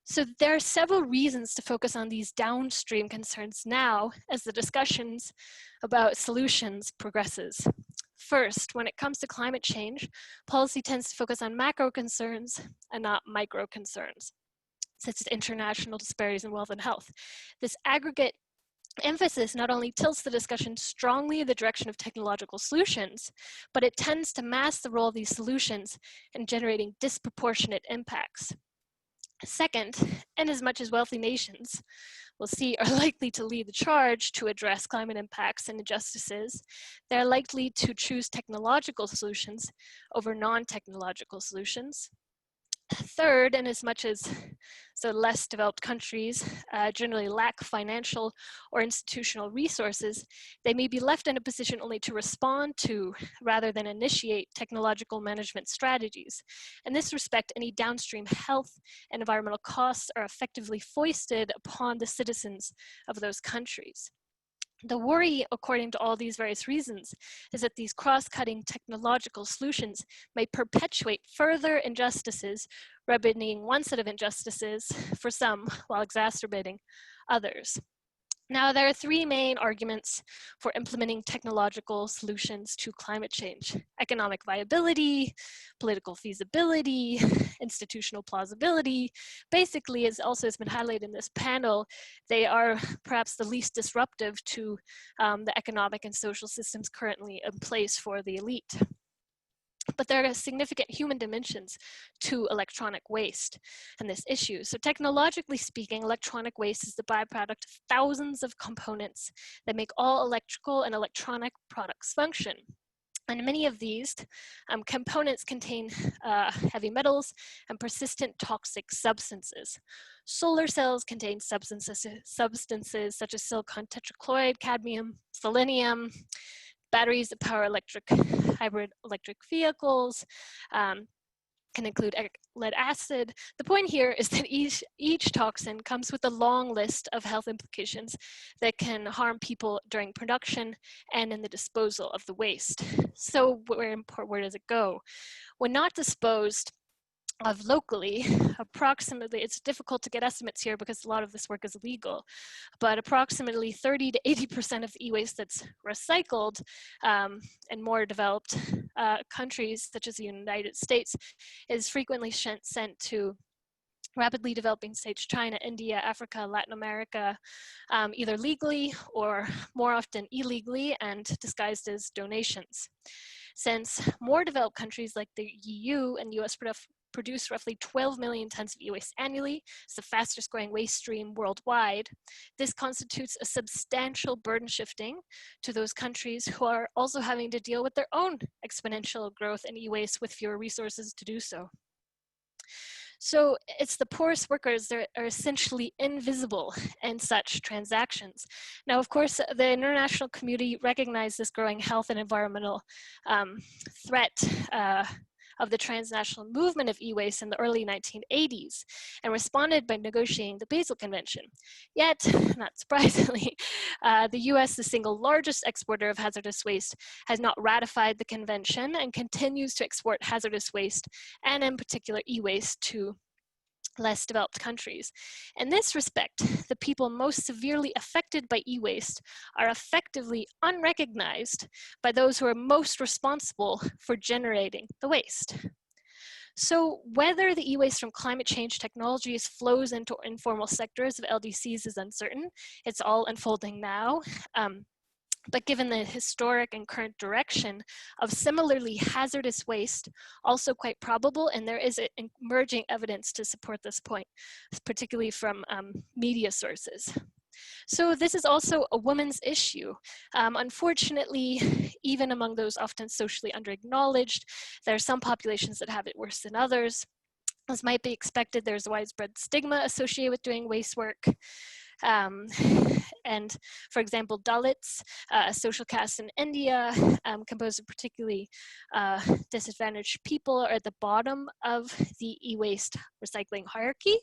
Speaker 6: So there are several reasons to focus on these downstream concerns now as the discussions about solutions progresses. First, when it comes to climate change, policy tends to focus on macro concerns and not micro concerns, such as international disparities in wealth and health. This aggregate emphasis not only tilts the discussion strongly in the direction of technological solutions, but it tends to mask the role of these solutions in generating disproportionate impacts. Second, inasmuch as wealthy nations, we'll see, are likely to lead the charge to address climate impacts and injustices, they're likely to choose technological solutions over non-technological solutions. Third, and as much as less developed countries generally lack financial or institutional resources, they may be left in a position only to respond to rather than initiate technological management strategies. In this respect, any downstream health and environmental costs are effectively foisted upon the citizens of those countries. The worry, according to all these various reasons, is that these cross-cutting technological solutions may perpetuate further injustices, remedying one set of injustices for some while exacerbating others. Now, there are three main arguments for implementing technological solutions to climate change: economic viability, political feasibility, institutional plausibility. Basically, as also has been highlighted in this panel, they are perhaps the least disruptive to the economic and social systems currently in place for the elite. But there are significant human dimensions to electronic waste and this issue. So technologically speaking, electronic waste is the byproduct of thousands of components that make all electrical and electronic products function. And many of these components contain heavy metals and persistent toxic substances. Solar cells contain substances such as silicon tetrachloride, cadmium, selenium. Batteries that power hybrid electric vehicles can include lead acid. The point here is that each toxin comes with a long list of health implications that can harm people during production and in the disposal of the waste. So where does it go? When not disposed of locally, approximately, it's difficult to get estimates here because a lot of this work is illegal, but approximately 30 to 80% of the e-waste that's recycled in more developed countries, such as the United States, is frequently sent to rapidly developing states: China, India, Africa, Latin America, either legally or more often illegally and disguised as donations. Since more developed countries like the EU and US produce roughly 12 million tons of e-waste annually, it's the fastest growing waste stream worldwide, this constitutes a substantial burden shifting to those countries who are also having to deal with their own exponential growth in e-waste with fewer resources to do so. So it's the poorest workers that are essentially invisible in such transactions. Now, of course, the international community recognized this growing health and environmental threat of the transnational movement of e-waste in the early 1980s and responded by negotiating the Basel Convention. Yet, not surprisingly, the US, the single largest exporter of hazardous waste, has not ratified the convention and continues to export hazardous waste, and in particular e-waste, to less developed countries. In this respect, the people most severely affected by e-waste are effectively unrecognized by those who are most responsible for generating the waste. So whether the e-waste from climate change technologies flows into informal sectors of LDCs is uncertain. It's all unfolding now. But given the historic and current direction of similarly hazardous waste, also quite probable, and there is emerging evidence to support this point, particularly from media sources. So this is also a women's issue. Unfortunately, even among those often socially underacknowledged, there are some populations that have it worse than others. As might be expected, there's widespread stigma associated with doing waste work. And for example, Dalits, a social caste in India, composed of particularly disadvantaged people, are at the bottom of the e-waste recycling hierarchy.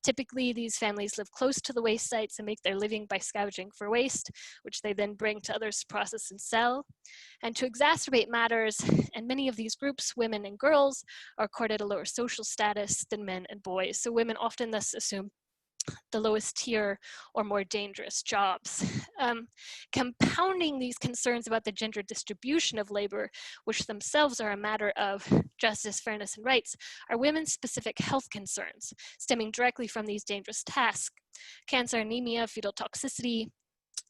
Speaker 6: Typically, these families live close to the waste sites and make their living by scavenging for waste, which they then bring to others to process and sell. And to exacerbate matters, in many of these groups, women and girls are accorded a lower social status than men and boys. So women often thus assume the lowest tier or more dangerous jobs. Compounding these concerns about the gender distribution of labor, which themselves are a matter of justice, fairness, and rights, are women's specific health concerns stemming directly from these dangerous tasks. Cancer, anemia, fetal toxicity,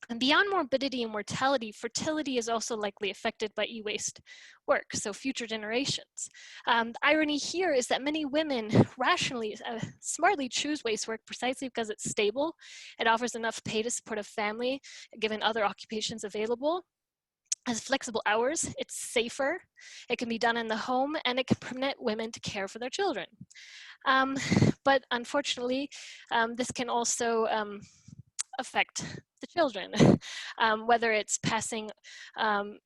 Speaker 6: and beyond morbidity and mortality, fertility is also likely affected by e-waste work, so future generations. The irony here is that many women rationally, smartly choose waste work precisely because it's stable, it offers enough pay to support a family, given other occupations available, has flexible hours, it's safer, it can be done in the home, and it can permit women to care for their children. But unfortunately, this can also affect the children, whether it's passing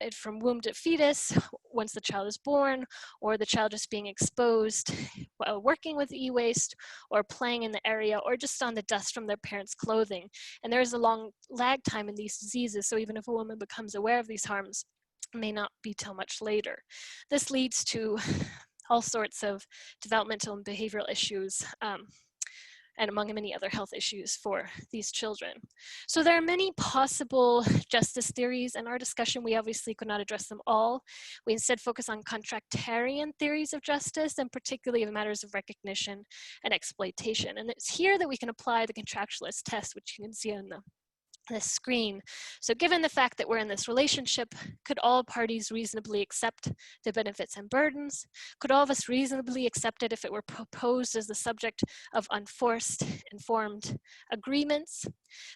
Speaker 6: it from womb to fetus once the child is born, or the child just being exposed while working with e-waste, or playing in the area, or just on the dust from their parents' clothing. And there is a long lag time in these diseases, so even if a woman becomes aware of these harms, it may not be till much later. This leads to all sorts of developmental and behavioral issues, and among many other health issues for these children. So there are many possible justice theories. In our discussion, we obviously could not address them all. We instead focus on contractarian theories of justice, and particularly in matters of recognition and exploitation. And it's here that we can apply the contractualist test, which you can see on this screen. So given the fact that we're in this relationship, could all parties reasonably accept the benefits and burdens? Could all of us reasonably accept it if it were proposed as the subject of unforced, informed agreements?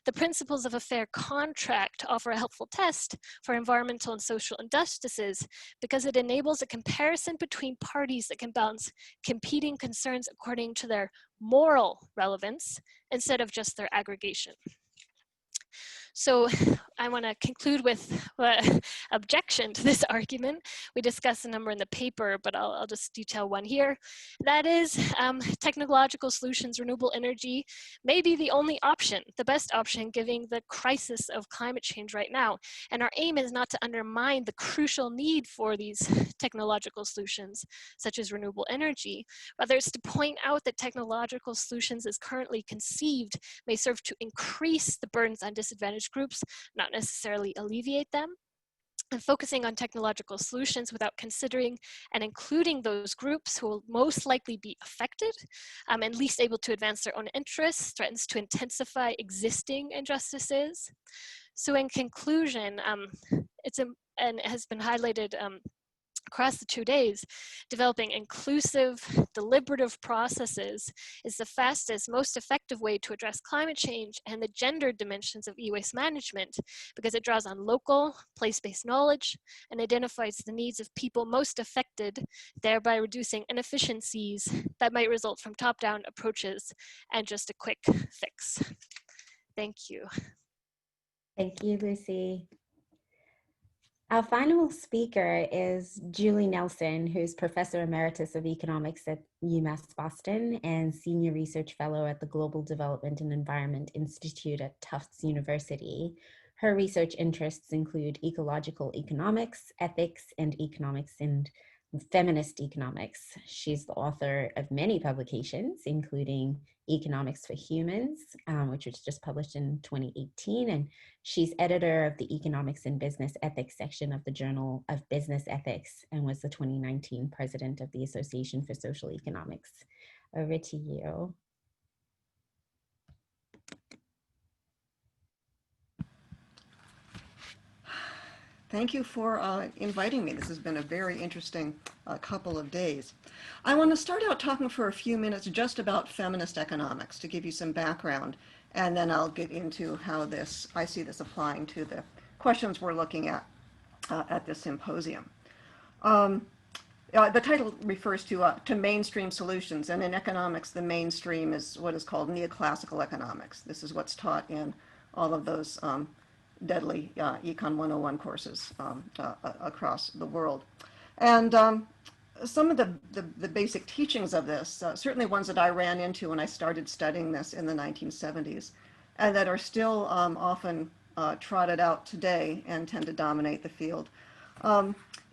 Speaker 6: The principles of a fair contract offer a helpful test for environmental and social injustices because it enables a comparison between parties that can balance competing concerns according to their moral relevance instead of just their aggregation. So I want to conclude with objection to this argument. We discussed a number in the paper, but I'll just detail one here. That is, technological solutions, renewable energy, may be the only option, the best option, given the crisis of climate change right now. And our aim is not to undermine the crucial need for these technological solutions, such as renewable energy. Rather, it's to point out that technological solutions as currently conceived may serve to increase the burdens on disadvantaged groups, not necessarily alleviate them. And focusing on technological solutions without considering and including those groups who will most likely be affected and least able to advance their own interests threatens to intensify existing injustices. So in conclusion, and it has been highlighted across the 2 days, developing inclusive, deliberative processes is the fastest, most effective way to address climate change and the gender dimensions of e-waste management, because it draws on local, place-based knowledge and identifies the needs of people most affected, thereby reducing inefficiencies that might result from top-down approaches and just a quick fix. Thank you.
Speaker 1: Thank you, Lucy. Our final speaker is Julie Nelson, who's Professor Emeritus of Economics at UMass Boston and Senior Research Fellow at the Global Development and Environment Institute at Tufts University. Her research interests include ecological economics, ethics, and economics and feminist economics. She's the author of many publications, including Economics for Humans, which was just published in 2018. And she's editor of the Economics and Business Ethics section of the Journal of Business Ethics and was the 2019 president of the Association for Social Economics. Over to you.
Speaker 7: Thank you for inviting me. This has been a very interesting couple of days. I want to start out talking for a few minutes just about feminist economics to give you some background, and then I'll get into how I see this applying to the questions we're looking at this symposium. the title refers to mainstream solutions, and in economics, the mainstream is what is called neoclassical economics. This is what's taught in all of those deadly Econ 101 courses across the world. And some of the basic teachings of this, certainly ones that I ran into when I started studying this in the 1970s, and that are still often trotted out today and tend to dominate the field,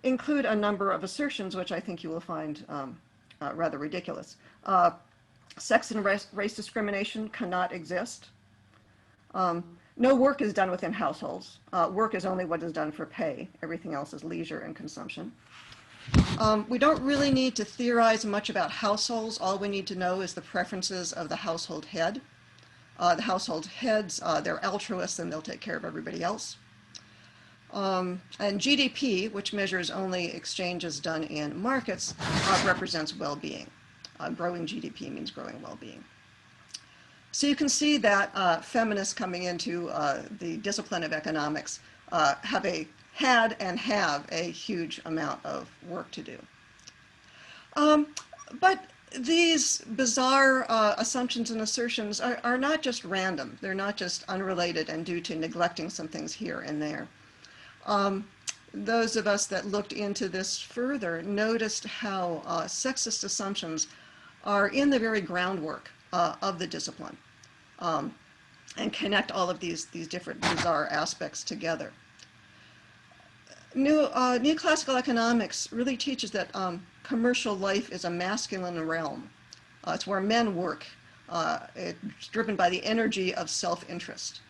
Speaker 7: include a number of assertions which I think you will find rather ridiculous. Sex and race discrimination cannot exist. No work is done within households. Work is only what is done for pay. Everything else is leisure and consumption. We don't really need to theorize much about households. All we need to know is the preferences of the household head. The household heads, they're altruists and they'll take care of everybody else. And GDP, which measures only exchanges done in markets, represents well-being. Growing GDP means growing well-being. So you can see that feminists coming into the discipline of economics had and have a huge amount of work to do. But these bizarre assumptions and assertions are not just random. They're not just unrelated and due to neglecting some things here and there. Those of us that looked into this further noticed how sexist assumptions are in the very groundwork of the discipline and connect all of these different bizarre aspects together. Neoclassical economics really teaches that commercial life is a masculine realm. It's where men work. It's driven by the energy of self-interest.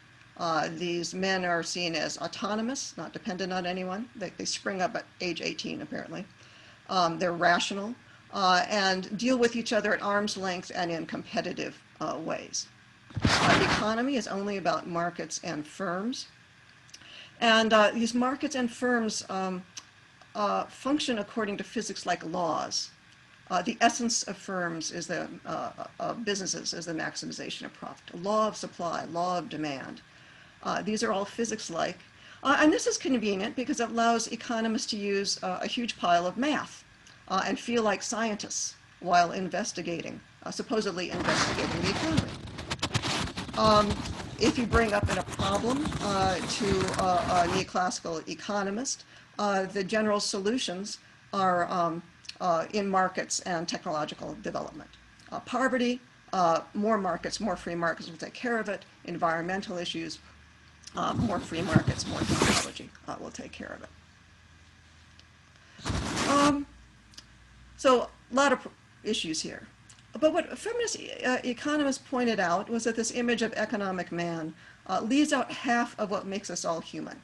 Speaker 7: These men are seen as autonomous, not dependent on anyone. They spring up at age 18, apparently. They're rational and deal with each other at arm's length and in competitive ways. The economy is only about markets and firms. And these markets and firms function according to physics-like laws. The essence of firms is of businesses is the maximization of profit. Law of supply, law of demand. These are all physics-like. And this is convenient because it allows economists to use a huge pile of math and feel like scientists while investigating, supposedly investigating the economy. If you bring up a problem to a neoclassical economist, the general solutions are in markets and technological development. Poverty, more markets, more free markets will take care of it. Environmental issues, more free markets, more technology will take care of it. So a lot of issues here. But what feminist economists pointed out was that this image of economic man leaves out half of what makes us all human.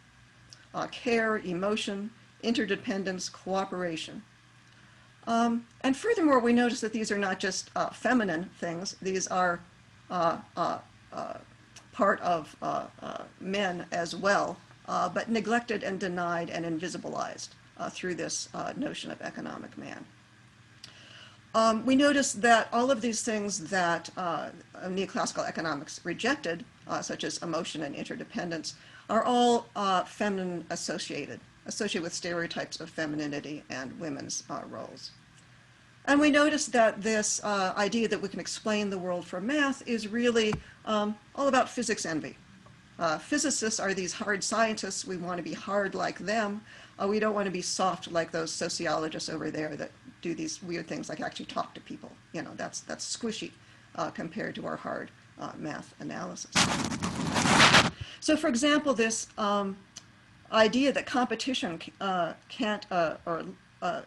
Speaker 7: Care, emotion, interdependence, cooperation. And furthermore, we notice that these are not just feminine things. These are part of men as well, but neglected and denied and invisibilized through this notion of economic man. We notice that all of these things that neoclassical economics rejected, such as emotion and interdependence, are all feminine associated with stereotypes of femininity and women's roles. And we notice that this idea that we can explain the world from math is really all about physics envy. Physicists are these hard scientists. We want to be hard like them. We don't want to be soft like those sociologists over there that do these weird things like actually talk to people. You know, that's squishy compared to our hard math analysis. So for example, this idea that competition can't, or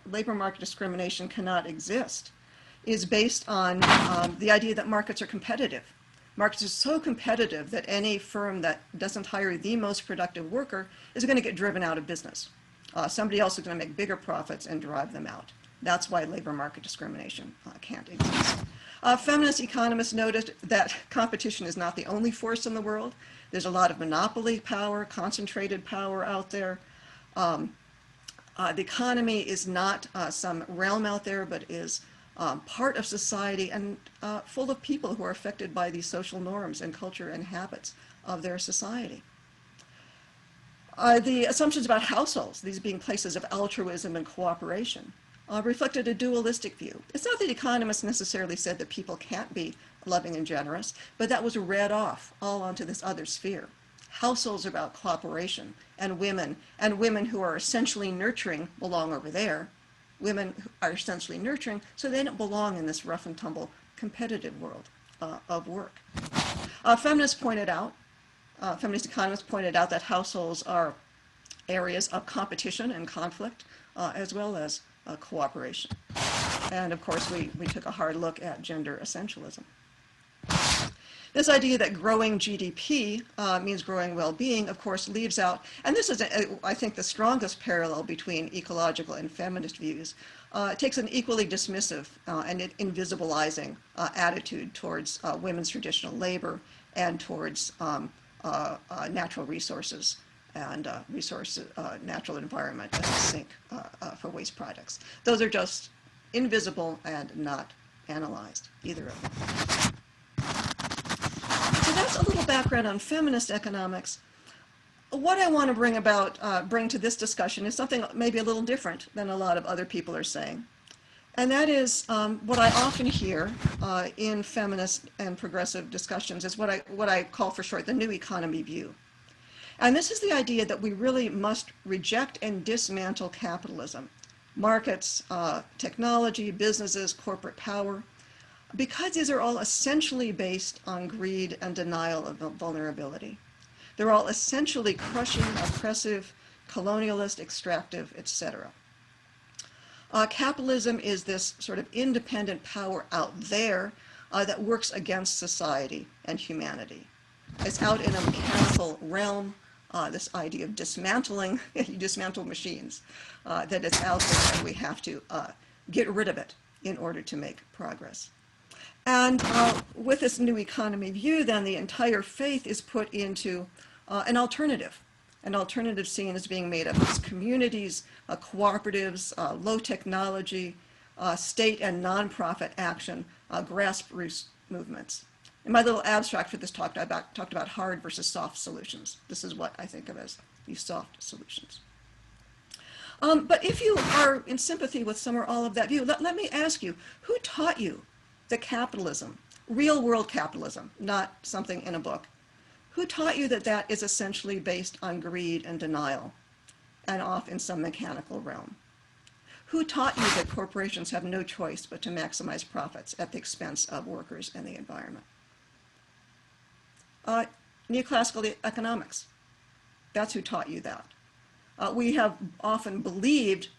Speaker 7: labor market discrimination cannot exist is based on the idea that markets are competitive. Markets are so competitive that any firm that doesn't hire the most productive worker is going to get driven out of business. Somebody else is going to make bigger profits and drive them out. That's why labor market discrimination can't exist. Feminist economists noted that competition is not the only force in the world. There's a lot of monopoly power, concentrated power out there. The economy is not some realm out there, but is part of society and full of people who are affected by these social norms and culture and habits of their society. The assumptions about households, these being places of altruism and cooperation, reflected a dualistic view. It's not that economists necessarily said that people can't be loving and generous, but that was read off all onto this other sphere. Households are about cooperation, and women who are essentially nurturing belong over there. Women who are essentially nurturing, so they don't belong in this rough and tumble competitive world of work. Feminist economists pointed out that households are areas of competition and conflict, as well as cooperation. And of course, we took a hard look at gender essentialism. This idea that growing GDP means growing well-being, of course, leaves out, and this is, I think, the strongest parallel between ecological and feminist views. It takes an equally dismissive and invisibilizing attitude towards women's traditional labor and towards natural resources and natural environment as a sink for waste products. Those are just invisible and not analyzed, either of them. So that's a little background on feminist economics. What I want to bring to this discussion is something maybe a little different than a lot of other people are saying. And that is what I often hear in feminist and progressive discussions is what I call for short the new economy view. And this is the idea that we really must reject and dismantle capitalism, markets, technology, businesses, corporate power, because these are all essentially based on greed and denial of vulnerability. They're all essentially crushing, oppressive, colonialist, extractive, etc. Capitalism is this sort of independent power out there that works against society and humanity. It's out in a mechanical realm, this idea of dismantling, you dismantle machines, that it's out there and we have to get rid of it in order to make progress. And with this new economy view, then the entire faith is put into an alternative seen as being made up of communities, cooperatives, low technology, state and nonprofit action, grassroots movements. In my little abstract for this talk, I talked about hard versus soft solutions. This is what I think of as these soft solutions. But if you are in sympathy with some or all of that view, let me ask you, who taught you that capitalism, real world capitalism, not something in a book, who taught you that that is essentially based on greed and denial and off in some mechanical realm? Who taught you that corporations have no choice but to maximize profits at the expense of workers and the environment? Neoclassical economics. That's who taught you that. We have often believed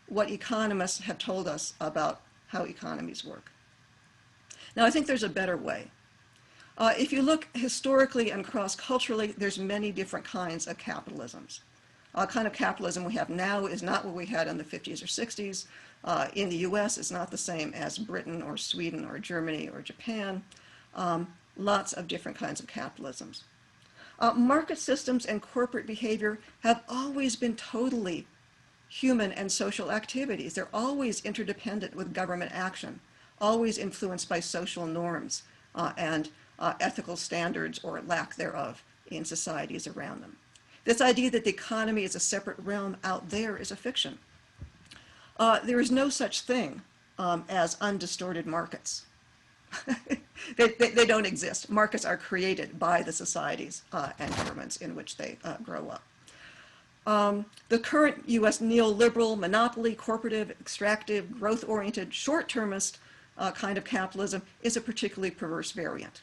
Speaker 7: what economists have told us about how economies work. Now, I think there's a better way. If you look historically and cross-culturally, there's many different kinds of capitalisms. Kind of capitalism we have now is not what we had in the 50s or 60s. In the US, it's not the same as Britain or Sweden or Germany or Japan. Lots of different kinds of capitalisms. Market systems and corporate behavior have always been totally human and social activities. They're always interdependent with government action, always influenced by social norms and ethical standards or lack thereof in societies around them. This idea that the economy is a separate realm out there is a fiction. There is no such thing as undistorted markets. They don't exist. Markets are created by the societies and governments in which they grow up. The current US neoliberal, monopoly, corporative, extractive, growth-oriented, short-termist kind of capitalism is a particularly perverse variant.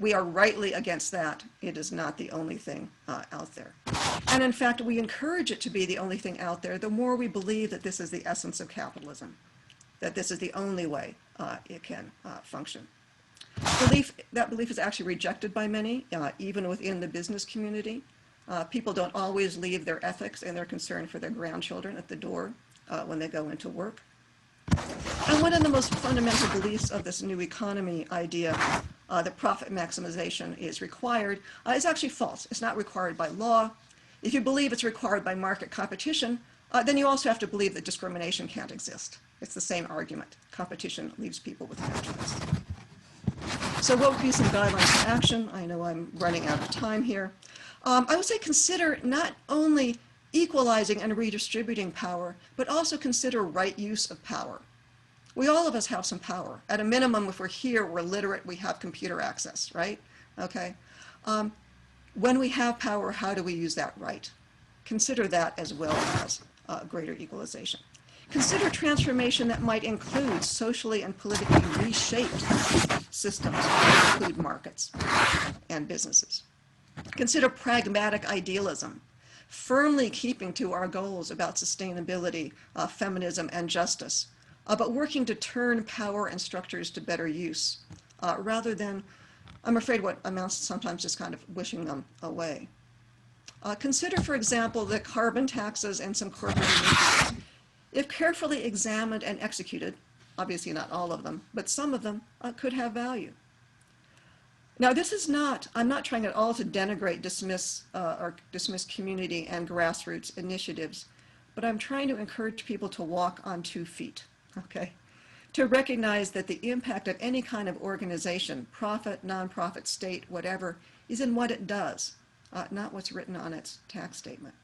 Speaker 7: We are rightly against that. It is not the only thing out there. And in fact, we encourage it to be the only thing out there, the more we believe that this is the essence of capitalism, that this is the only way it can function. That belief is actually rejected by many, even within the business community. People don't always leave their ethics and their concern for their grandchildren at the door when they go into work. And one of the most fundamental beliefs of this new economy idea, that profit maximization is required, is actually false. It's not required by law. If you believe it's required by market competition, then you also have to believe that discrimination can't exist. It's the same argument. Competition leaves people with no choice. So what would be some guidelines for action? I know I'm running out of time here. I would say consider not only equalizing and redistributing power, but also consider right use of power. All of us have some power. At a minimum, if we're here, we're literate, we have computer access, right? Okay. When we have power, how do we use that right? Consider that as well as greater equalization. Consider transformation that might include socially and politically reshaped systems that include markets and businesses. Consider pragmatic idealism, firmly keeping to our goals about sustainability, feminism, and justice, but working to turn power and structures to better use, rather than, I'm afraid, what amounts to sometimes just kind of wishing them away. Consider, for example, the carbon taxes and some corporate initiatives. If carefully examined and executed, obviously not all of them, but some of them could have value. Now, this is not, I'm not trying at all to denigrate, dismiss community and grassroots initiatives, but I'm trying to encourage people to walk on 2 feet, okay? To recognize that the impact of any kind of organization, profit, nonprofit, state, whatever, is in what it does, not what's written on its tax statement.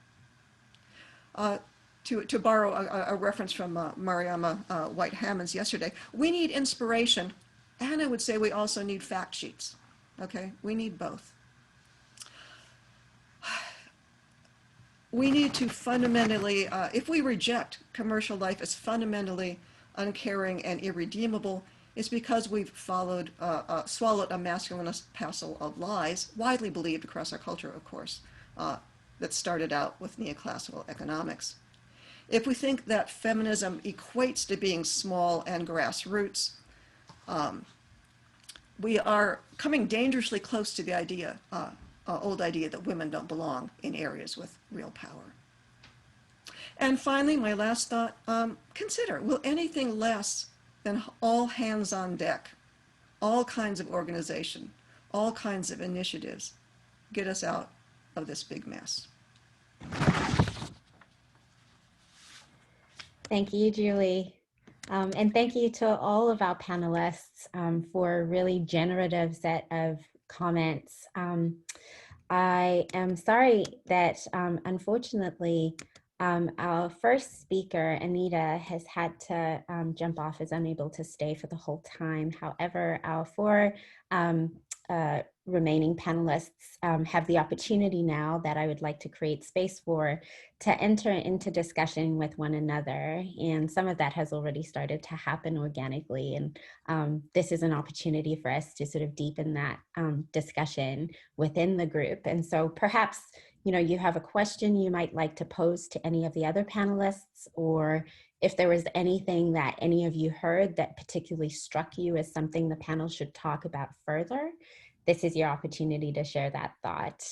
Speaker 7: To borrow a reference from Mariama White-Hammonds yesterday, we need inspiration, and I would say we also need fact sheets. Okay, we need both. We need to fundamentally, if we reject commercial life as fundamentally uncaring and irredeemable, it's because we've swallowed a masculinist parcel of lies, widely believed across our culture, of course, that started out with neoclassical economics. If we think that feminism equates to being small and grassroots, we are coming dangerously close to the idea, old idea that women don't belong in areas with real power. And finally, my last thought, consider, will anything less than all hands on deck, all kinds of organization, all kinds of initiatives, get us out of this big mess?
Speaker 1: Thank you, Julie. And thank you to all of our panelists for a really generative set of comments. I am sorry that unfortunately our first speaker, Anita, has had to jump off, is unable to stay for the whole time. However, our 4 remaining panelists have the opportunity now that I would like to create space for to enter into discussion with one another. And some of that has already started to happen organically. And this is an opportunity for us to sort of deepen that discussion within the group. And so perhaps, you know, you have a question you might like to pose to any of the other panelists, or if there was anything that any of you heard that particularly struck you as something the panel should talk about further, this is your opportunity to share that thought.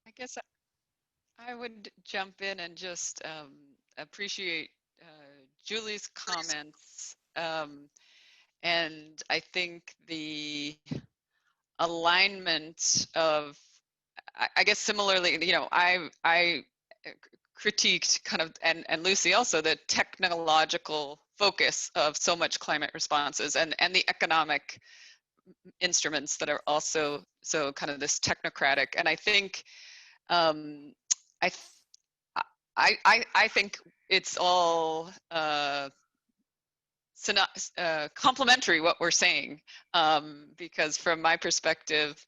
Speaker 5: I guess I would jump in and just appreciate Julie's comments. And I think the alignment of, I guess similarly, you know, I critiqued kind of, and Lucy also, the technological focus of so much climate responses and the economic instruments that are also so kind of this technocratic. And I think I think it's all complementary what we're saying, because from my perspective,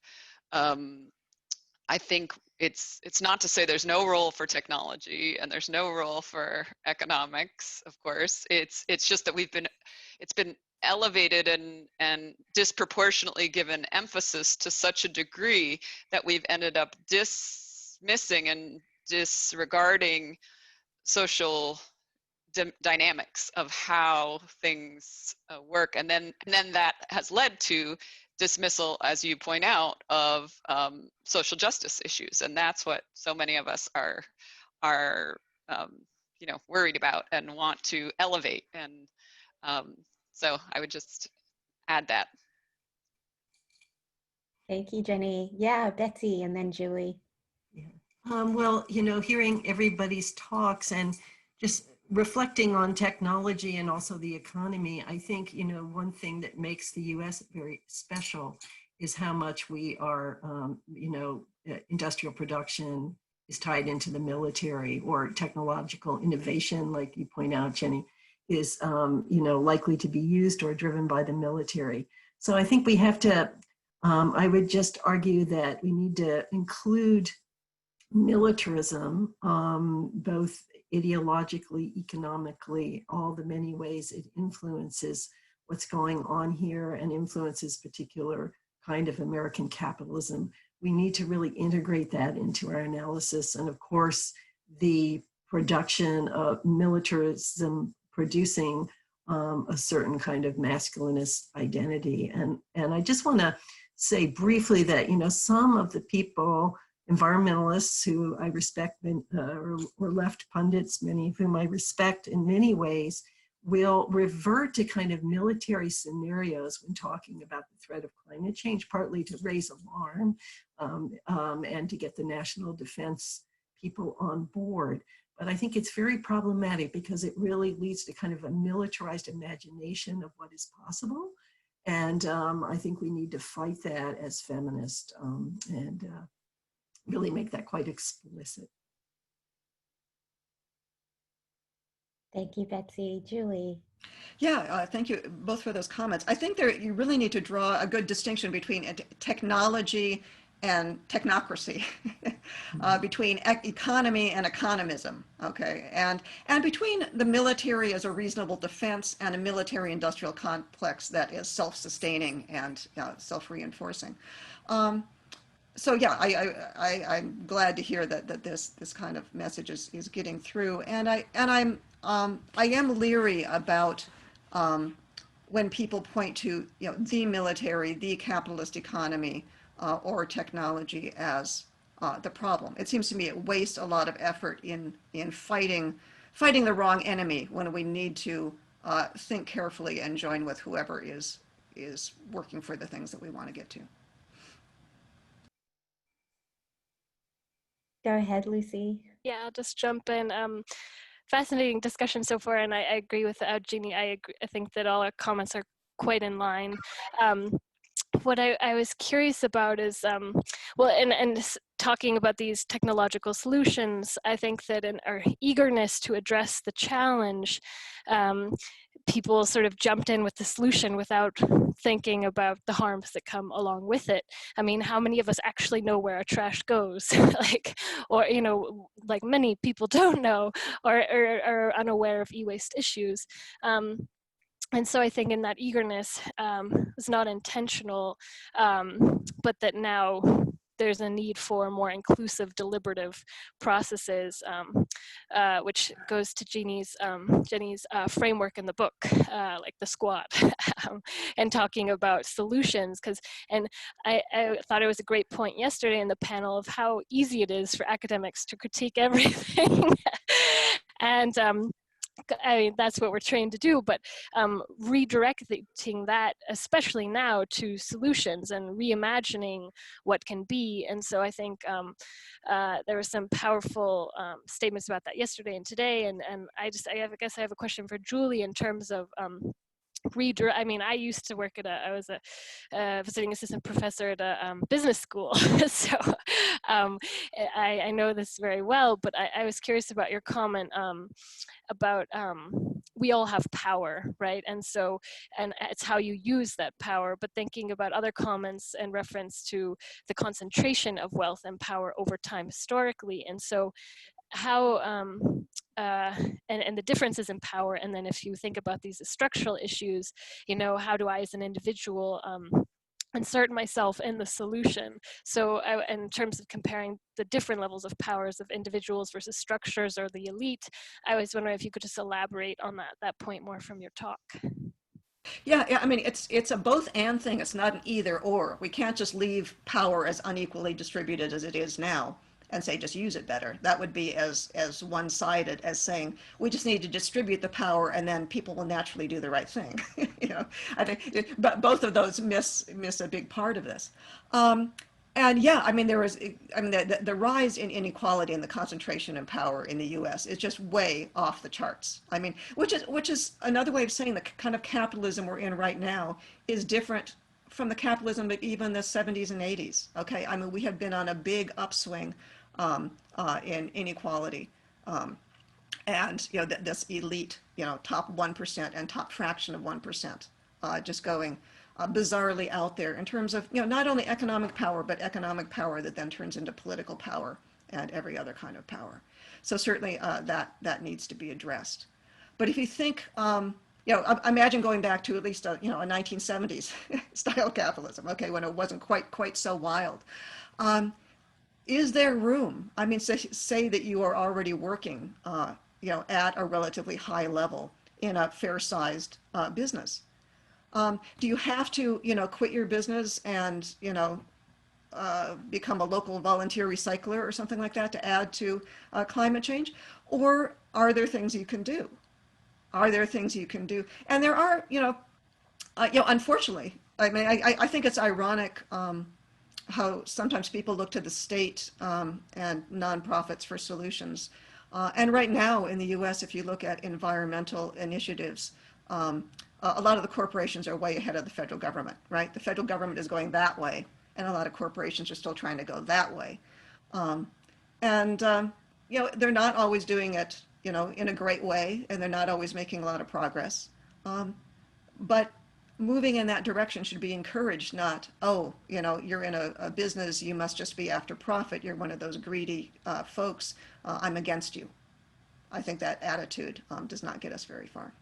Speaker 5: I think it's not to say there's no role for technology and there's no role for economics. Of course, it's just that it's been elevated and disproportionately given emphasis to such a degree that we've ended up dismissing and disregarding social dynamics of how things work, and then that has led to dismissal, as you point out, of social justice issues, and that's what so many of us are you know, worried about and want to elevate. And so I would just add that.
Speaker 1: Thank you, Jenny. Yeah, Betsy, and then Julie.
Speaker 4: Yeah. Well, you know, hearing everybody's talks and just reflecting on technology and also the economy, I think, you know, one thing that makes the US very special is how much we are, industrial production is tied into the military, or technological innovation, like you point out, Jenny, is likely to be used or driven by the military. So I think we have to, I would just argue that we need to include militarism, both ideologically, economically, all the many ways it influences what's going on here and influences particular kind of American capitalism. We need to really integrate that into our analysis. And of course, the production of militarism producing a certain kind of masculinist identity. And I just want to say briefly that, some of the people, environmentalists who I respect, or left pundits, many of whom I respect in many ways, will revert to kind of military scenarios when talking about the threat of climate change, partly to raise alarm and to get the national defense people on board. But I think it's very problematic because it really leads to kind of a militarized imagination of what is possible. And I think we need to fight that as feminists and really make that quite explicit.
Speaker 1: Thank you, Betsy. Julie.
Speaker 7: Yeah, thank you both for those comments. I think you really need to draw a good distinction between technology and technocracy, between economy and economism, okay? And between the military as a reasonable defense and a military-industrial complex that is self-sustaining and self-reinforcing. So yeah, I'm glad to hear that this kind of message is getting through, and I am leery about when people point to the military, the capitalist economy, or technology as the problem. It seems to me it wastes a lot of effort in fighting the wrong enemy when we need to think carefully and join with whoever is working for the things that we want to get to.
Speaker 1: Go ahead, Lucy.
Speaker 6: Yeah, I'll just jump in. Fascinating discussion so far, and I agree with Jeannie. I think that all our comments are quite in line. What I was curious about is, and talking about these technological solutions, I think that in our eagerness to address the challenge, people sort of jumped in with the solution without thinking about the harms that come along with it. I mean, how many of us actually know where our trash goes? Or many people don't know, or are unaware of e-waste issues. And so I think in that eagerness was not intentional, but that now there's a need for more inclusive deliberative processes, which goes to Jenny's framework in the book, like the squat, and talking about solutions. And I thought it was a great point yesterday in the panel of how easy it is for academics to critique everything. And I mean, that's what we're trained to do, but redirecting that, especially now, to solutions and reimagining what can be. And so I think there were some powerful statements about that yesterday and today. And I guess I have a question for Julie in terms of I mean, I used to work I was a visiting assistant professor at a business school, so I know this very well, but I was curious about your comment about we all have power, right? And it's how you use that power, but thinking about other comments in reference to the concentration of wealth and power over time historically. And so how, and the differences in power, and then if you think about these as structural issues, how do I as an individual insert myself in the solution? So in terms of comparing the different levels of powers of individuals versus structures or the elite, I was wondering if you could just elaborate on that point more from your talk.
Speaker 7: Yeah, I mean, it's a both and thing. It's not an either or. We can't just leave power as unequally distributed as it is now and say just use it better. That would be as one-sided as saying we just need to distribute the power and then people will naturally do the right thing. I think but both of those miss a big part of this. And yeah, I mean, the rise in inequality and the concentration in power in the U.S. is just way off the charts. I mean, which is another way of saying the kind of capitalism we're in right now is different from the capitalism of even the 70s and 80s. Okay, I mean, we have been on a big upswing in inequality. And this elite, top 1% and top fraction of 1%, just going bizarrely out there in terms of not only economic power, but economic power that then turns into political power and every other kind of power. So certainly that needs to be addressed. But if you think, imagine going back to at least a 1970s style capitalism, okay, when it wasn't quite so wild. Is there room? I mean, say that you are already working, at a relatively high level in a fair-sized business. Do you have to, quit your business and, become a local volunteer recycler or something like that to add to climate change? Or are there things you can do? Are there things you can do? And there are, unfortunately, I mean, I think it's ironic how sometimes people look to the state and nonprofits for solutions. And right now in the US, if you look at environmental initiatives, a lot of the corporations are way ahead of the federal government, right? The federal government is going that way, and a lot of corporations are still trying to go that way. They're not always doing it, in a great way, and they're not always making a lot of progress. But moving in that direction should be encouraged, not, you're in a business, you must just be after profit, you're one of those greedy folks, I'm against you. I think that attitude does not get us very far.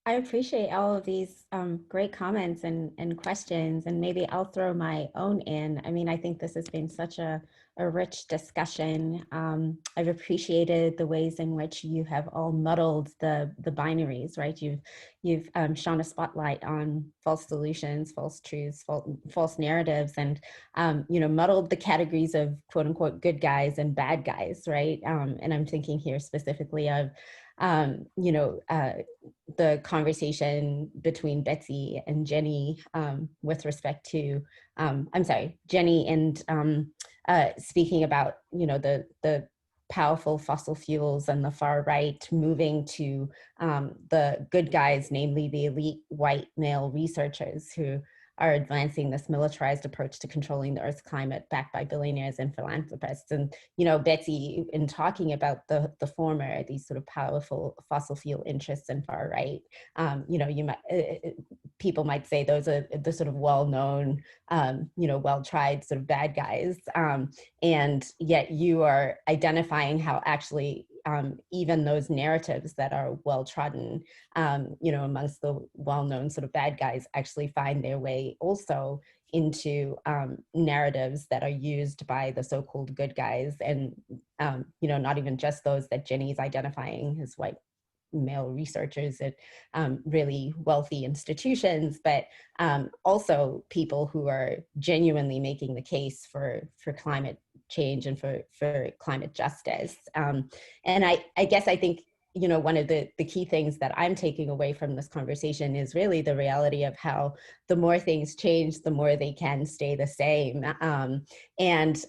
Speaker 1: I appreciate all of these great comments and questions, and maybe I'll throw my own in. I mean, I think this has been such a rich discussion. I've appreciated the ways in which you have all muddled the binaries, right? You've shone a spotlight on false solutions, false truths, false narratives, and muddled the categories of quote unquote good guys and bad guys, right? And I'm thinking here specifically of the conversation between Betsy and Jenny with respect to, Jenny and speaking about, the powerful fossil fuels and the far right moving to the good guys, namely the elite white male researchers who are advancing this militarized approach to controlling the Earth's climate backed by billionaires and philanthropists. And, Betsy, in talking about the former, these sort of powerful fossil fuel interests and far right, people might say those are the sort of well-known, well-tried sort of bad guys. And yet you are identifying how actually even those narratives that are well-trodden, amongst the well-known sort of bad guys actually find their way also into narratives that are used by the so-called good guys, and not even just those that Jenny's identifying as white male researchers at really wealthy institutions, but also people who are genuinely making the case for climate change and for climate justice. And I guess I think, one of the key things that I'm taking away from this conversation is really the reality of how the more things change, the more they can stay the same. And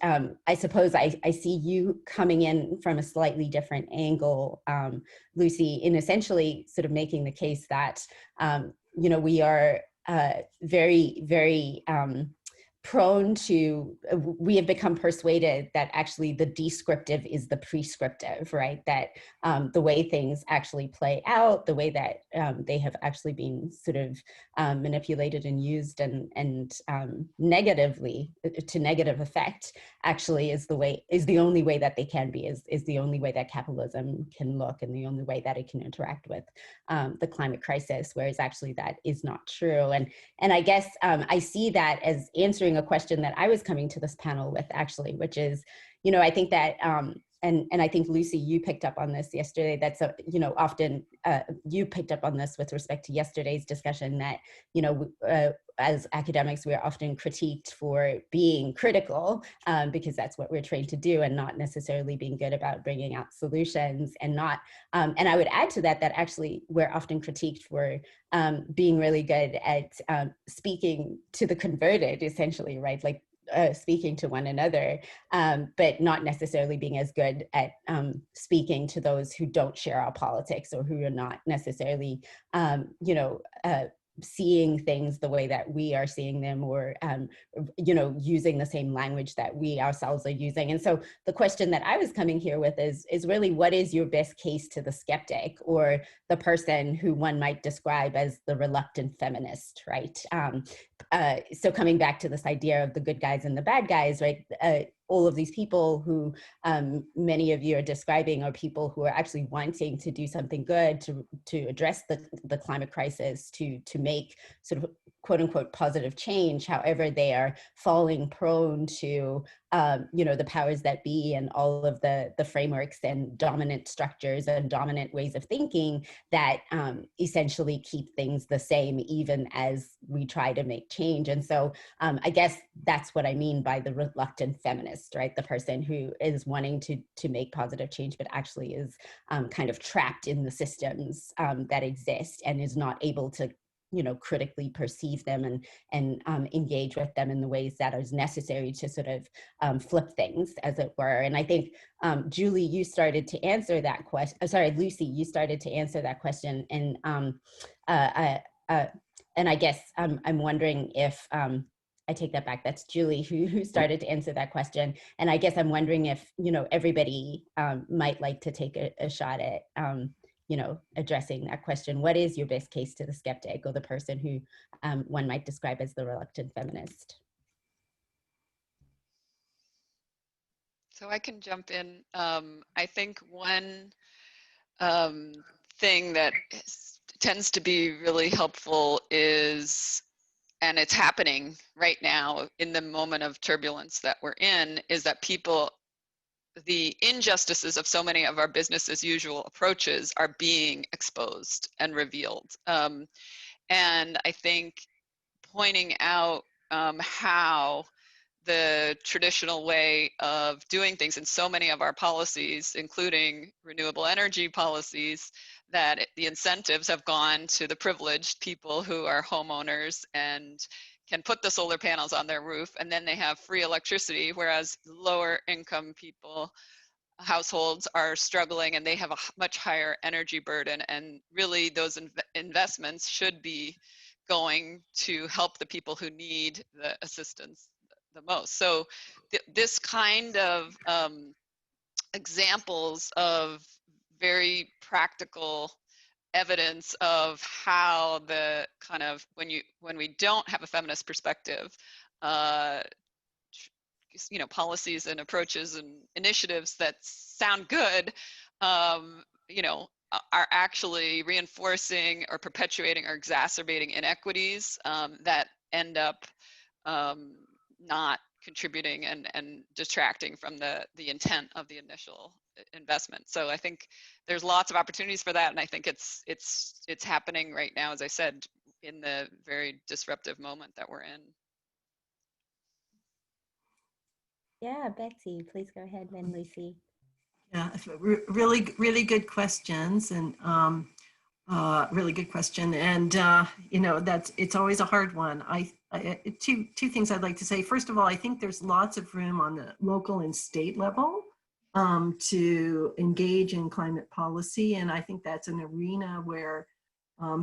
Speaker 1: I suppose I see you coming in from a slightly different angle, Lucy, in essentially sort of making the case that, we are very, very prone to, we have become persuaded that actually the descriptive is the prescriptive, right? That the way things actually play out, the way that they have actually been sort of manipulated and used and negatively, to negative effect, actually is the only way that they can be, is the only way that capitalism can look, and the only way that it can interact with the climate crisis, whereas actually that is not true. And I guess I see that as answering a question that I was coming to this panel with, actually, which is, I think that, and I think, Lucy, you picked up on this yesterday, that's, often you picked up on this with respect to yesterday's discussion, that, as academics, we are often critiqued for being critical because that's what we're trained to do, and not necessarily being good about bringing out solutions, and not, and I would add to that, that actually we're often critiqued for being really good at speaking to the converted, essentially, right? Like speaking to one another, but not necessarily being as good at speaking to those who don't share our politics or who are not necessarily, seeing things the way that we are seeing them, or using the same language that we ourselves are using. And so the question that I was coming here with is really, what is your best case to the skeptic, or the person who one might describe as the reluctant feminist, right? So coming back to this idea of the good guys and the bad guys, right? All of these people who many of you are describing are people who are actually wanting to do something good to address the climate crisis, to make sort of quote unquote positive change. However, they are falling prone to the powers that be and all of the frameworks and dominant structures and dominant ways of thinking that essentially keep things the same even as we try to make change. And so I guess that's what I mean by the reluctant feminist, right? The person who is wanting to make positive change, but actually is kind of trapped in the systems that exist and is not able to critically perceive them and engage with them in the ways that is necessary to sort of flip things, as it were. And I think, Julie, you started to answer that question. Sorry, Lucy, you started to answer that question. And I guess I'm wondering if, I take that back, that's Julie who started to answer that question. And I guess I'm wondering if, everybody might like to take a shot at, addressing that question. What is your best case to the skeptic, or the person who one might describe as the reluctant feminist?
Speaker 5: So I can jump in. I think one thing that tends to be really helpful is, and it's happening right now in the moment of turbulence that we're in, is that the injustices of so many of our business as usual approaches are being exposed and revealed. And I think pointing out how the traditional way of doing things in so many of our policies, including renewable energy policies, that the incentives have gone to the privileged people who are homeowners and can put the solar panels on their roof, and then they have free electricity, whereas lower income households are struggling and they have a much higher energy burden. And really those investments should be going to help the people who need the assistance the most. So this kind of examples of very practical evidence of how the kind of, when we don't have a feminist perspective, policies and approaches and initiatives that sound good, are actually reinforcing or perpetuating or exacerbating inequities that end up not contributing and detracting from the intent of the initial investment. So I think there's lots of opportunities for that, and I think it's happening right now, as I said, in the very disruptive moment that we're in.
Speaker 1: Yeah, Betsy, please go ahead, then Lucy.
Speaker 4: Yeah, really, really good questions, and really good question. And it's always a hard one. Two things I'd like to say. First of all, I think there's lots of room on the local and state level to engage in climate policy, and I think that's an arena where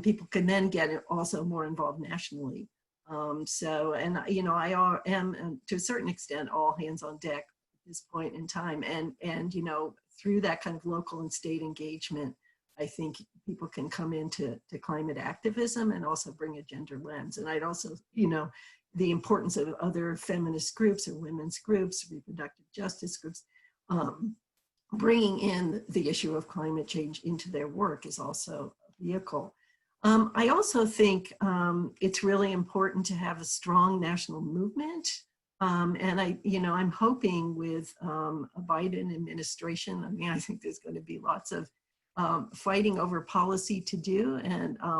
Speaker 4: people can then get also more involved nationally. I am to a certain extent all hands on deck at this point in time, and through that kind of local and state engagement, I think people can come into climate activism and also bring a gender lens. And I'd also, the importance of other feminist groups or women's groups, reproductive justice groups, bringing in the issue of climate change into their work is also a vehicle. I also think it's really important to have a strong national movement. And I'm hoping with a Biden administration, I think there's going to be lots of fighting over policy to do,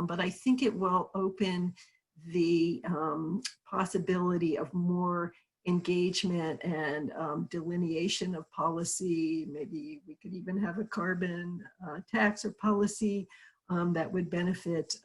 Speaker 4: but I think it will open the possibility of more engagement and delineation of policy. Maybe we could even have a carbon tax or policy that would benefit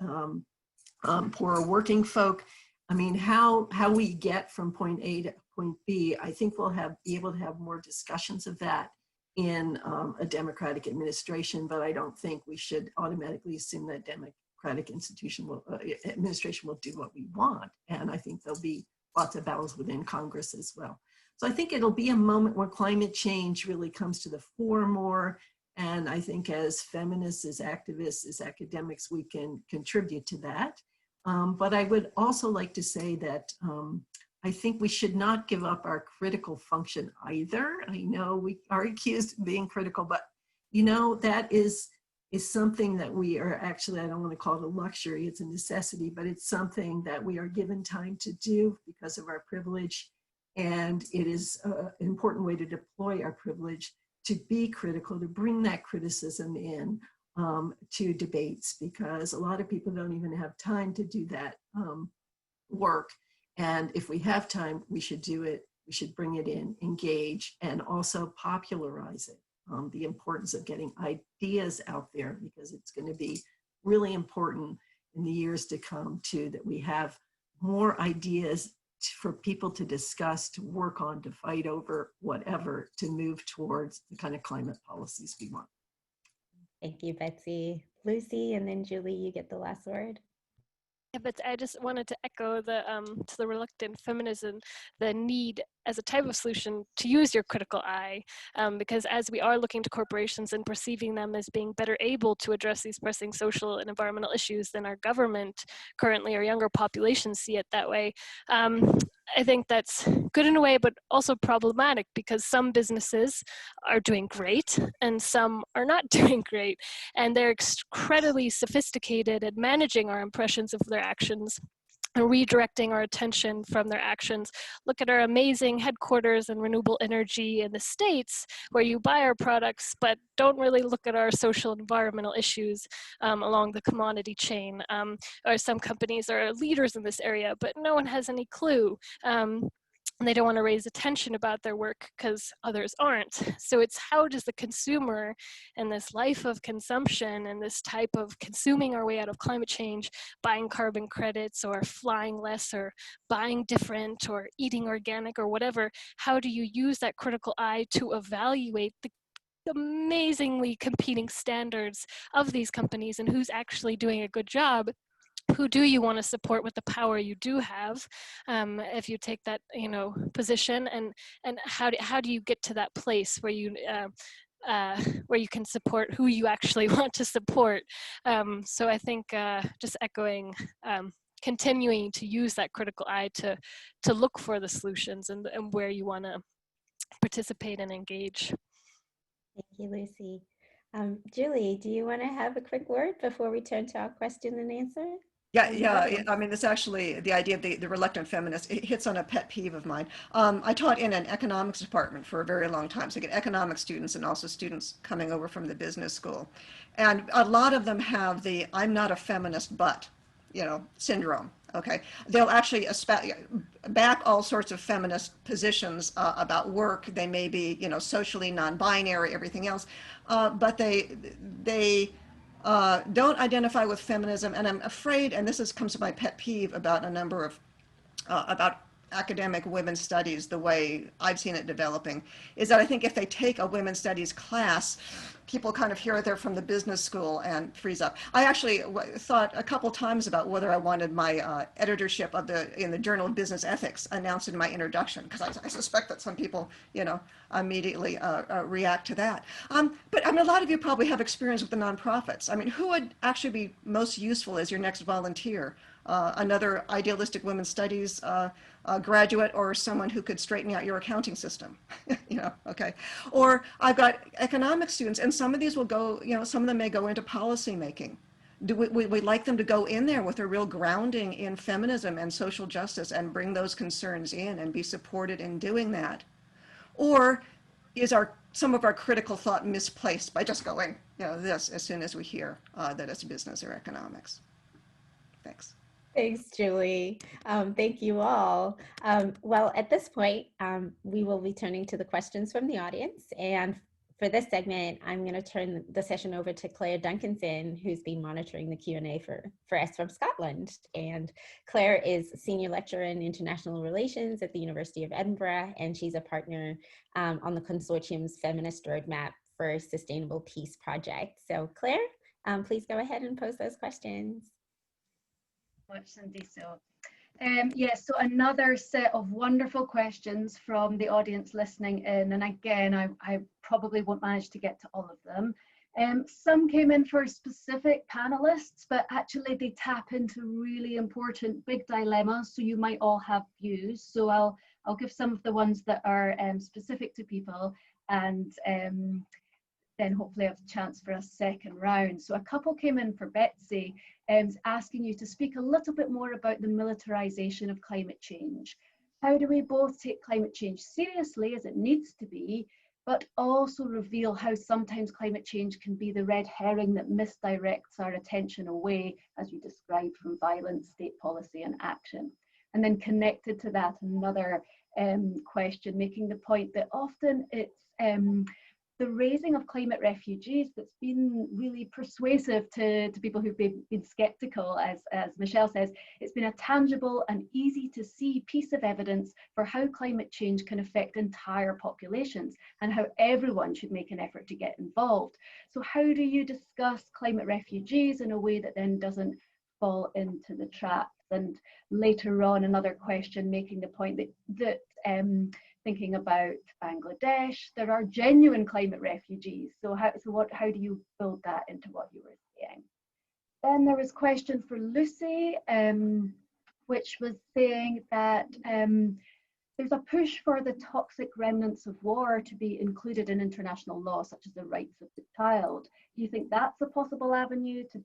Speaker 4: poorer working folk. How we get from point A to point B, I think we'll be able to have more discussions of that in a democratic administration, but I don't think we should automatically assume that democratic administration will do what we want. And I think there'll be lots of battles within Congress as well. So I think it'll be a moment where climate change really comes to the fore more. And I think as feminists, as activists, as academics, we can contribute to that. But I would also like to say that I think we should not give up our critical function either. I know we are accused of being critical, but you know, that is something that we are actually, I don't want to call it a luxury, it's a necessity, but it's something that we are given time to do because of our privilege. And it is an important way to deploy our privilege, to be critical, to bring that criticism in to debates, because a lot of people don't even have time to do that work. And if we have time, we should do it. We should bring it in, engage, and also popularize it. The importance of getting ideas out there, because it's going to be really important in the years to come too, that we have more ideas for people to discuss, to work on, to fight over, whatever, to move towards the kind of climate policies we want.
Speaker 1: Thank you, Betsy. Lucy, and then Julie, you get the last word.
Speaker 6: Yeah, but I just wanted to echo to the reluctant feminism, the need as a type of solution to use your critical eye, because as we are looking to corporations and perceiving them as being better able to address these pressing social and environmental issues than our government currently, or younger populations see it that way. I think that's good in a way, but also problematic, because some businesses are doing great and some are not doing great. And they're incredibly sophisticated at managing our impressions of their actions and redirecting our attention from their actions. Look at our amazing headquarters in renewable energy in the States, where you buy our products, but don't really look at our social and environmental issues along the commodity chain. Or some companies are leaders in this area, but no one has any clue. And they don't want to raise attention about their work because others aren't. So it's, how does the consumer and this life of consumption and this type of consuming our way out of climate change, buying carbon credits or flying less or buying different or eating organic or whatever, how do you use that critical eye to evaluate the amazingly competing standards of these companies and who's actually doing a good job? Who do you want to support with the power you do have, if you take that, position, and how do you get to that place where you can support who you actually want to support? So I think just echoing, continuing to use that critical eye to look for the solutions and where you want to participate and engage.
Speaker 1: Thank you, Lucy. Julie, do you want to have a quick word before we turn to our question and answer?
Speaker 7: Yeah. I mean, this actually, the idea of the reluctant feminist, it hits on a pet peeve of mine. I taught in an economics department for a very long time. So I get economic students and also students coming over from the business school. And a lot of them have the "I'm not a feminist, but," syndrome. Okay. They'll actually back all sorts of feminist positions about work. They may be, socially non-binary, everything else. But they don't identify with feminism, and I'm afraid, and comes to my pet peeve about a number of about academic women's studies, the way I've seen it developing, is that I think if they take a women's studies class, people kind of hear it there from the business school and freeze up. I actually thought a couple times about whether I wanted my editorship in the Journal of Business Ethics announced in my introduction, because I suspect that some people, immediately react to that. But I mean, a lot of you probably have experience with the nonprofits. I mean, who would actually be most useful as your next volunteer? Another idealistic women's studies graduate, or someone who could straighten out your accounting system, okay. Or I've got economic students, and some of these will go, some of them may go into policy making. Do we like them to go in there with a real grounding in feminism and social justice and bring those concerns in and be supported in doing that? Or is some of our critical thought misplaced by just going, this as soon as we hear that it's business or economics? Thanks.
Speaker 1: Thanks, Julie. Thank you all. Well, at this point, we will be turning to the questions from the audience. And for this segment, I'm going to turn the session over to Claire Duncanson, who's been monitoring the Q&A for us from Scotland. And Claire is Senior Lecturer in International Relations at the University of Edinburgh, and she's a partner on the consortium's Feminist Roadmap for Sustainable Peace project. So Claire, please go ahead and pose those questions.
Speaker 8: Much, Cindy. Yes, so another set of wonderful questions from the audience listening in, and again, I probably won't manage to get to all of them. Some came in for specific panelists, but actually they tap into really important big dilemmas, so you might all have views. So I'll give some of the ones that are specific to people, and then hopefully have a chance for a second round. So a couple came in for Betsy, asking you to speak a little bit more about the militarization of climate change. How do we both take climate change seriously as it needs to be, but also reveal how sometimes climate change can be the red herring that misdirects our attention away, as you described, from violence, state policy and action. And then connected to that, another question making the point that often it's the raising of climate refugees that's been really persuasive to people who've been skeptical, as Michelle says. It's been a tangible and easy to see piece of evidence for how climate change can affect entire populations and how everyone should make an effort to get involved. So how do you discuss climate refugees in a way that then doesn't fall into the traps? And later on, another question making the point that thinking about Bangladesh, there are genuine climate refugees. So how do you build that into what you were saying? Then there was a question for Lucy, which was saying that there's a push for the toxic remnants of war to be included in international law, such as the rights of the child. Do you think that's a possible avenue to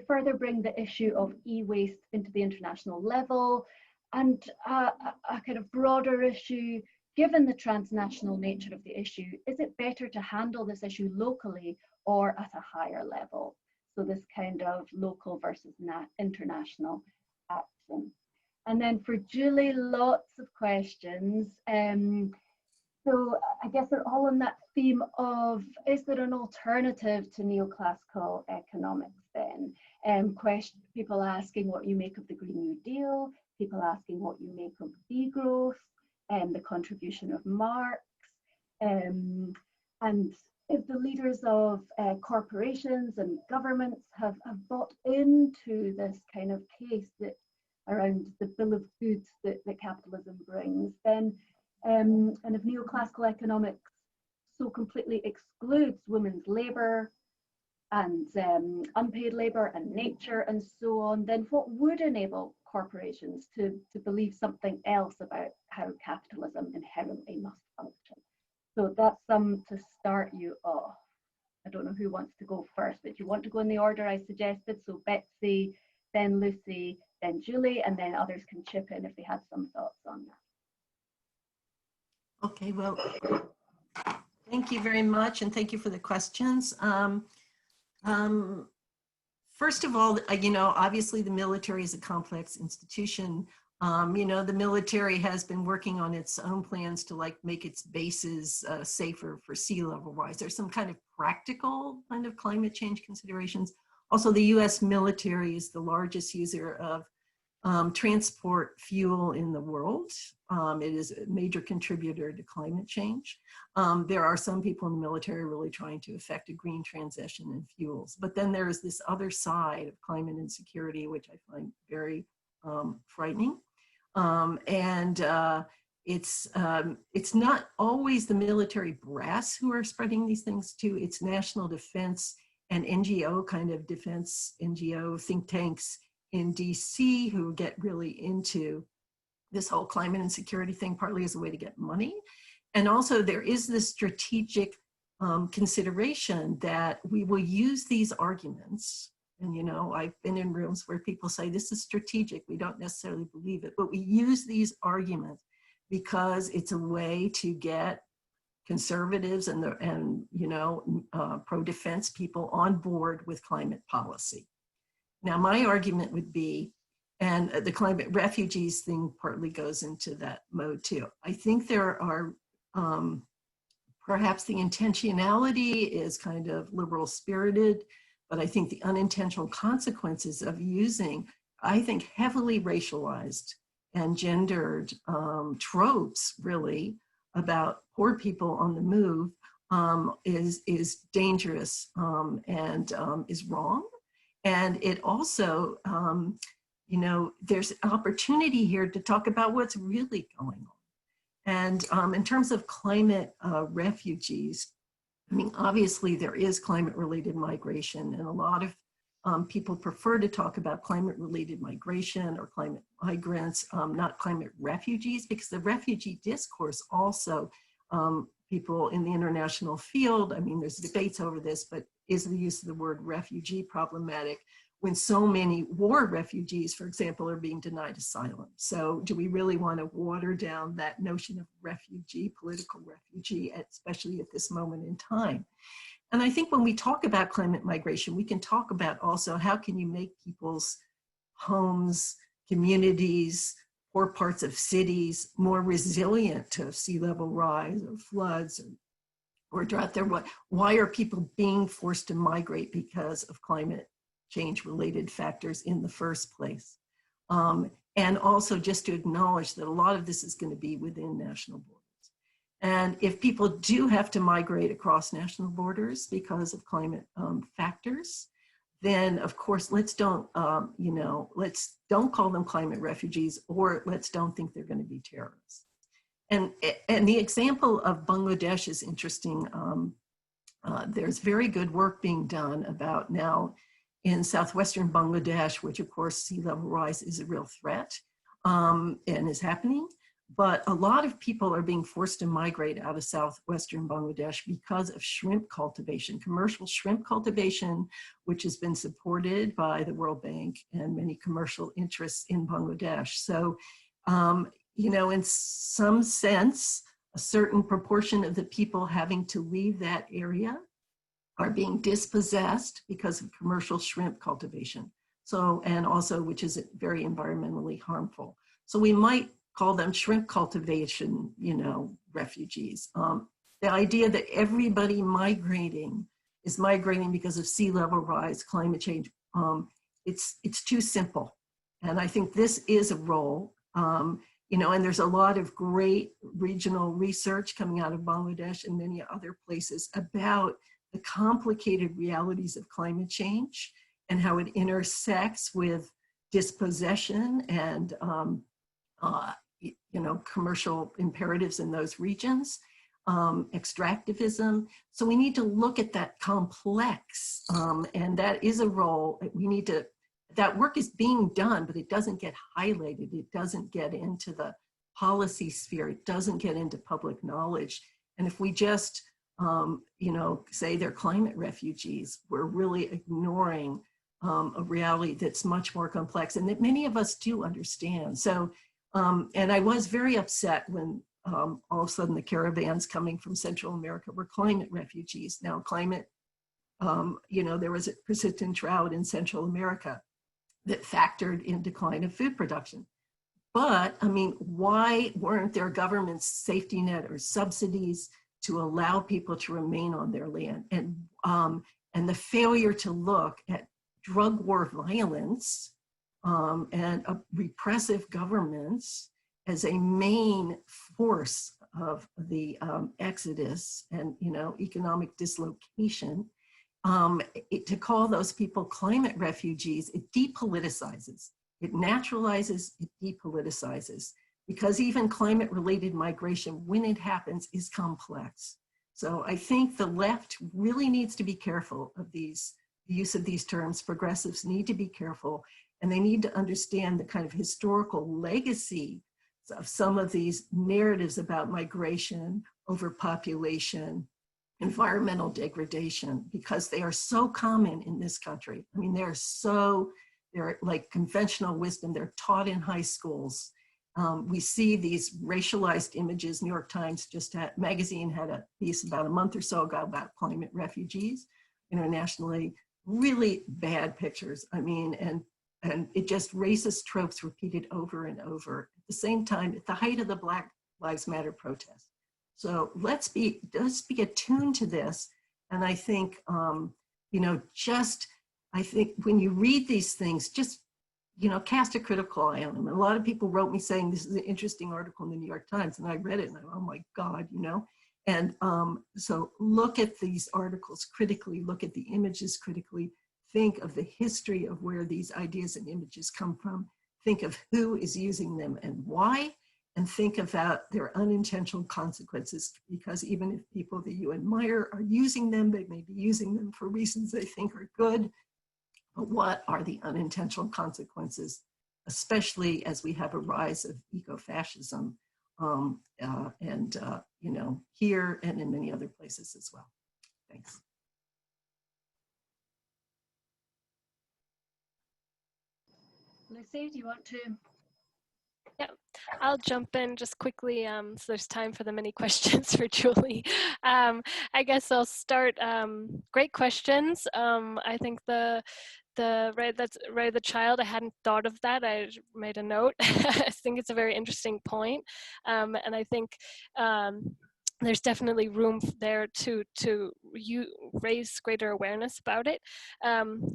Speaker 8: further bring the issue of e-waste into the international level? And a kind of broader issue, given the transnational nature of the issue, is it better to handle this issue locally or at a higher level? So this kind of local versus international action. And then for Julie, lots of questions. So I guess they're all on that theme of, is there an alternative to neoclassical economics then? People asking what you make of the Green New Deal, people asking what you make of degrowth, and the contribution of Marx, and if the leaders of corporations and governments have bought into this kind of case that around the bill of goods that capitalism brings, then and if neoclassical economics so completely excludes women's labour and unpaid labour and nature and so on, then what would enable corporations to believe something else about how capitalism inherently must function? So that's to start you off. I don't know who wants to go first, but if you want to go in the order I suggested, so Betsy, then Lucy, then Julie, and then others can chip in if they had some thoughts on that.
Speaker 4: Okay, well, thank you very much, and thank you for the questions. First of all, obviously the military is a complex institution. The military has been working on its own plans to make its bases safer for sea level rise. There's some kind of practical kind of climate change considerations. Also, the US military is the largest user of transport fuel in the world. It is a major contributor to climate change. There are some people in the military really trying to effect a green transition in fuels. But then there is this other side of climate insecurity, which I find very frightening. It's not always the military brass who are spreading these things too. It's national defense and NGO kind of defense NGO think tanks in DC who get really into this whole climate and security thing, partly as a way to get money. And also there is this strategic consideration that we will use these arguments. And I've been in rooms where people say this is strategic, we don't necessarily believe it, but we use these arguments because it's a way to get conservatives and pro-defense people on board with climate policy. Now, my argument would be, and the climate refugees thing partly goes into that mode too. I think there are Perhaps the intentionality is kind of liberal spirited, but I think the unintentional consequences of using, I think, heavily racialized and gendered tropes, really, about poor people on the move is dangerous and is wrong. And it also, you know, there's an opportunity here to talk about what's really going on. And in terms of climate refugees, I mean, obviously there is climate-related migration, and a lot of people prefer to talk about climate-related migration or climate migrants, not climate refugees, because the refugee discourse also, people in the international field, I mean, there's debates over this, but is the use of the word refugee problematic when so many war refugees, for example, are being denied asylum? So do we really want to water down that notion of refugee, political refugee, especially at this moment in time? And I think when we talk about climate migration, we can talk about also how can you make people's homes, communities, poor parts of cities more resilient to sea level rise or floods or drought. Why are people being forced to migrate because of climate change related factors in the first place? And also just to acknowledge that a lot of this is going to be within national borders. And if people do have to migrate across national borders because of climate factors, then of course, let's don't call them climate refugees, or let's don't think they're going to be terrorists. And the example of Bangladesh is interesting. There's very good work being done about now in southwestern Bangladesh, which of course sea level rise is a real threat and is happening. But a lot of people are being forced to migrate out of southwestern Bangladesh because of shrimp cultivation, commercial shrimp cultivation, which has been supported by the World Bank and many commercial interests in Bangladesh. So, you know, in some sense, a certain proportion of the people having to leave that area are being dispossessed because of commercial shrimp cultivation. So, and also, which is very environmentally harmful. So we might call them shrimp cultivation, you know, refugees. The idea that everybody migrating is migrating because of sea level rise, climate change, it's too simple. And I think this is a role, you know, and there's a lot of great regional research coming out of Bangladesh and many other places about the complicated realities of climate change and how it intersects with dispossession and you know, commercial imperatives in those regions, extractivism. So we need to look at that complex, and that is a role that we need to, that work is being done, but it doesn't get highlighted. It doesn't get into the policy sphere. It doesn't get into public knowledge. And if we just, you know, say they're climate refugees, we're really ignoring a reality that's much more complex and that many of us do understand. So, and I was very upset when all of a sudden the caravans coming from Central America were climate refugees. Now climate, you know, there was a persistent drought in Central America that factored in decline of food production. But I mean, why weren't there government safety net or subsidies to allow people to remain on their land? And the failure to look at drug war violence and repressive governments as a main force of the exodus and, you know, economic dislocation, to call those people climate refugees, it depoliticizes, it naturalizes, it depoliticizes, because even climate-related migration, when it happens, is complex. So I think the left really needs to be careful of the use of these terms. Progressives need to be careful, and they need to understand the kind of historical legacy of some of these narratives about migration, overpopulation, environmental degradation, because they are so common in this country. I mean, they're like conventional wisdom. They're taught in high schools. We see these racialized images. New York Times magazine had a piece about a month or so ago about climate refugees internationally. Really bad pictures. I mean, and it just racist tropes repeated over and over. At the same time, at the height of the Black Lives Matter protests, So let's be attuned to this. And I think, you know, I think when you read these things, just, you know, cast a critical eye on them. And a lot of people wrote me saying, this is an interesting article in the New York Times. And I read it and I went, oh my God, you know. And so look at these articles critically, look at the images critically, think of the history of where these ideas and images come from, think of who is using them and why, and think about their unintentional consequences, because even if people that you admire are using them, they may be using them for reasons they think are good, but what are the unintentional consequences, especially as we have a rise of eco-fascism, you know, here and in many other places as well. Thanks.
Speaker 8: Lucy, do you want to?
Speaker 6: Yeah, I'll jump in just quickly, so there's time for the many questions for Julie. I guess I'll start. Great questions. I think the right the child, I hadn't thought of that. I made a note. I think it's a very interesting point, and I think there's definitely room there to raise greater awareness about it,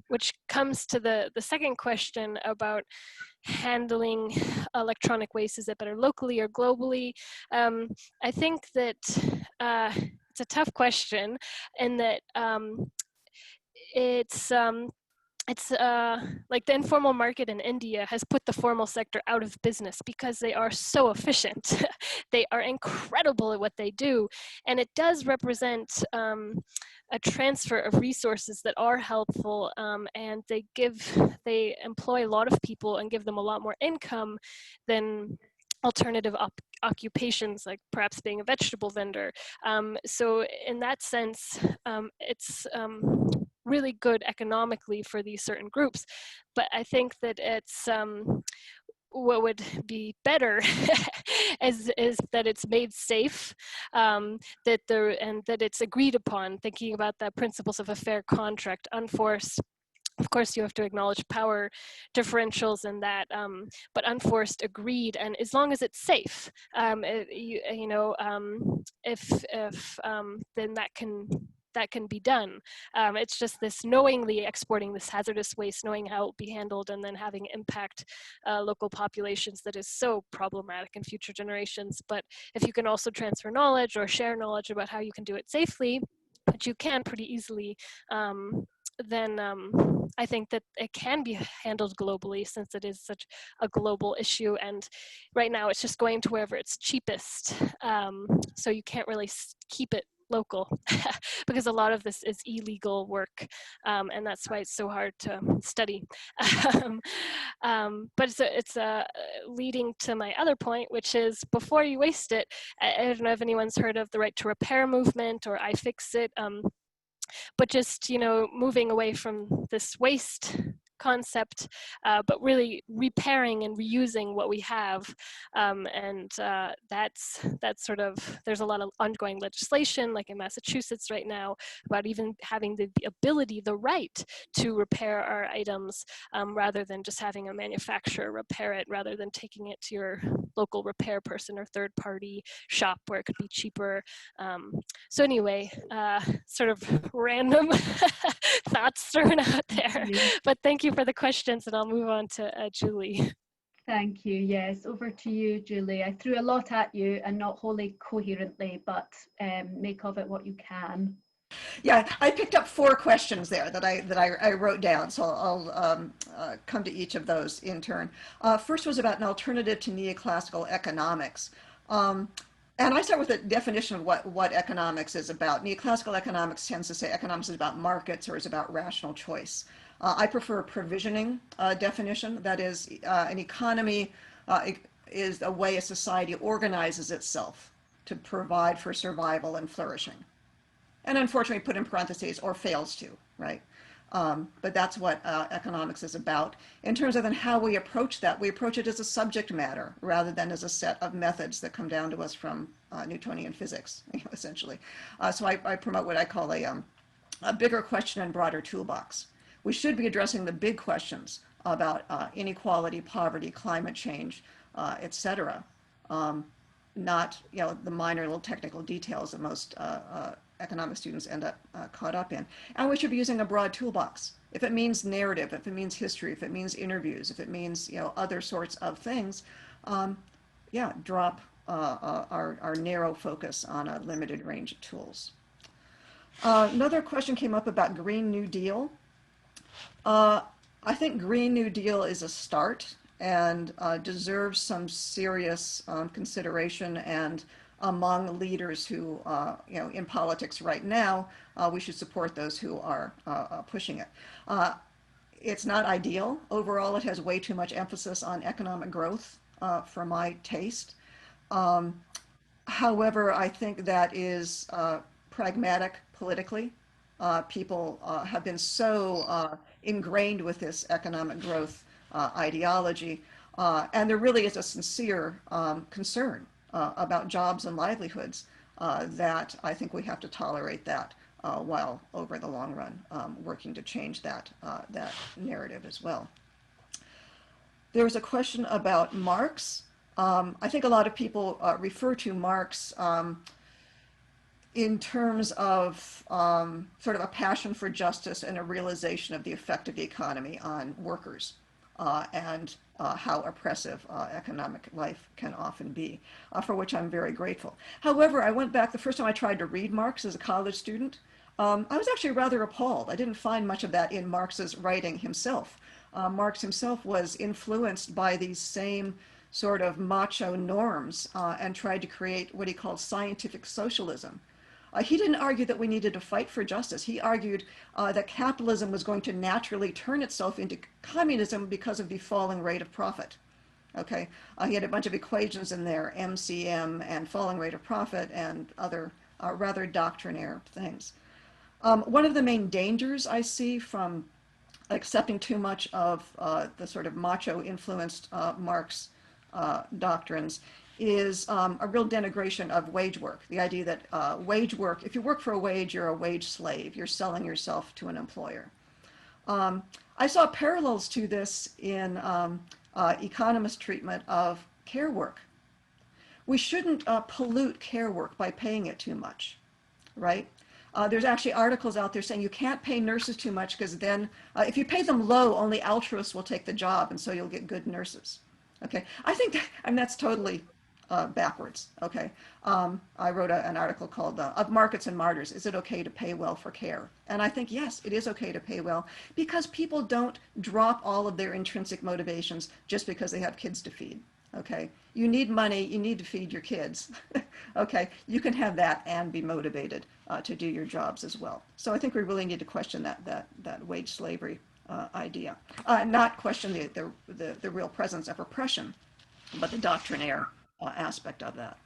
Speaker 6: which comes to the second question about handling electronic waste. Is it better locally or globally? I think that it's a tough question, in that it's like the informal market in India has put the formal sector out of business because they are so efficient. They are incredible at what they do. And it does represent a transfer of resources that are helpful, and they employ a lot of people and give them a lot more income than alternative occupations, like perhaps being a vegetable vendor. So in that sense, it's really good economically for these certain groups. But I think that it's what would be better is that it's made safe, and that it's agreed upon, thinking about the principles of a fair contract, unforced. Of course, you have to acknowledge power differentials and that, but unforced, agreed, and as long as it's safe, then that can be done. It's just this knowingly exporting this hazardous waste, knowing how it will be handled, and then having impact local populations that is so problematic in future generations. But if you can also transfer knowledge or share knowledge about how you can do it safely, which you can pretty easily, then I think that it can be handled globally, since it is such a global issue. And right now it's just going to wherever it's cheapest. So you can't really keep it local because a lot of this is illegal work, and that's why it's so hard to study. But it's leading to my other point, which is before you waste it. I don't know if anyone's heard of the right to repair movement or iFixit, but just, you know, moving away from this waste concept, but really repairing and reusing what we have, and that's sort of, there's a lot of ongoing legislation, like in Massachusetts right now, about even having the ability, the right to repair our items, rather than just having a manufacturer repair it, rather than taking it to your local repair person or third party shop where it could be cheaper. So anyway, sort of random thoughts thrown out there, but thank you for the questions, and I'll move on to Julie.
Speaker 8: Thank you. Yes, over to you, Julie. I threw a lot at you and not wholly coherently, but make of it what you can.
Speaker 7: Yeah, I picked up 4 questions there that I wrote down, so I'll come to each of those in turn. First was about an alternative to neoclassical economics. And I start with a definition of what economics is about. Neoclassical economics tends to say economics is about markets or is about rational choice. I prefer a provisioning definition. That is, an economy is a way a society organizes itself to provide for survival and flourishing. And unfortunately put in parentheses, or fails to, right? But that's what economics is about. In terms of then how we approach that, we approach it as a subject matter rather than as a set of methods that come down to us from Newtonian physics, essentially. So I promote what I call a bigger question and broader toolbox. We should be addressing the big questions about inequality, poverty, climate change, et cetera. not, the minor little technical details that most economic students end up caught up in. And we should be using a broad toolbox. If it means narrative, if it means history, if it means interviews, if it means, other sorts of things, yeah, drop our narrow focus on a limited range of tools. Another question came up about Green New Deal. I think Green New Deal is a start and deserves some serious consideration, and among leaders who, in politics right now, we should support those who are pushing it. It's not ideal. Overall, it has way too much emphasis on economic growth for my taste. However, I think that is pragmatic politically. People have been so ingrained with this economic growth ideology, and there really is a sincere concern about jobs and livelihoods that I think we have to tolerate that while over the long run working to change that narrative as well. There was a question about Marx. I think a lot of people refer to Marx in terms of sort of a passion for justice and a realization of the effect of the economy on workers and how oppressive economic life can often be, for which I'm very grateful. However, I went back, the first time I tried to read Marx as a college student, I was actually rather appalled. I didn't find much of that in Marx's writing himself. Marx himself was influenced by these same sort of macho norms and tried to create what he called scientific socialism. He didn't argue that we needed to fight for justice. He argued that capitalism was going to naturally turn itself into communism because of the falling rate of profit. Okay, he had a bunch of equations in there, MCM and falling rate of profit and other rather doctrinaire things. One of the main dangers I see from accepting too much of the sort of macho influenced Marx doctrines is a real denigration of wage work. The idea that wage work, if you work for a wage, you're a wage slave. You're selling yourself to an employer. I saw parallels to this in economist treatment of care work. We shouldn't pollute care work by paying it too much, right? There's actually articles out there saying you can't pay nurses too much because then if you pay them low, only altruists will take the job, and so you'll get good nurses. Okay, I think that's totally backwards. Okay, I wrote an article called "Of Markets and Martyrs: Is it okay to pay well for care?" And I think yes, it is okay to pay well because people don't drop all of their intrinsic motivations just because they have kids to feed. Okay, you need money, you need to feed your kids. Okay, you can have that and be motivated to do your jobs as well. So I think we really need to question that wage slavery idea, not question the real presence of oppression, but the doctrinaire aspect of that.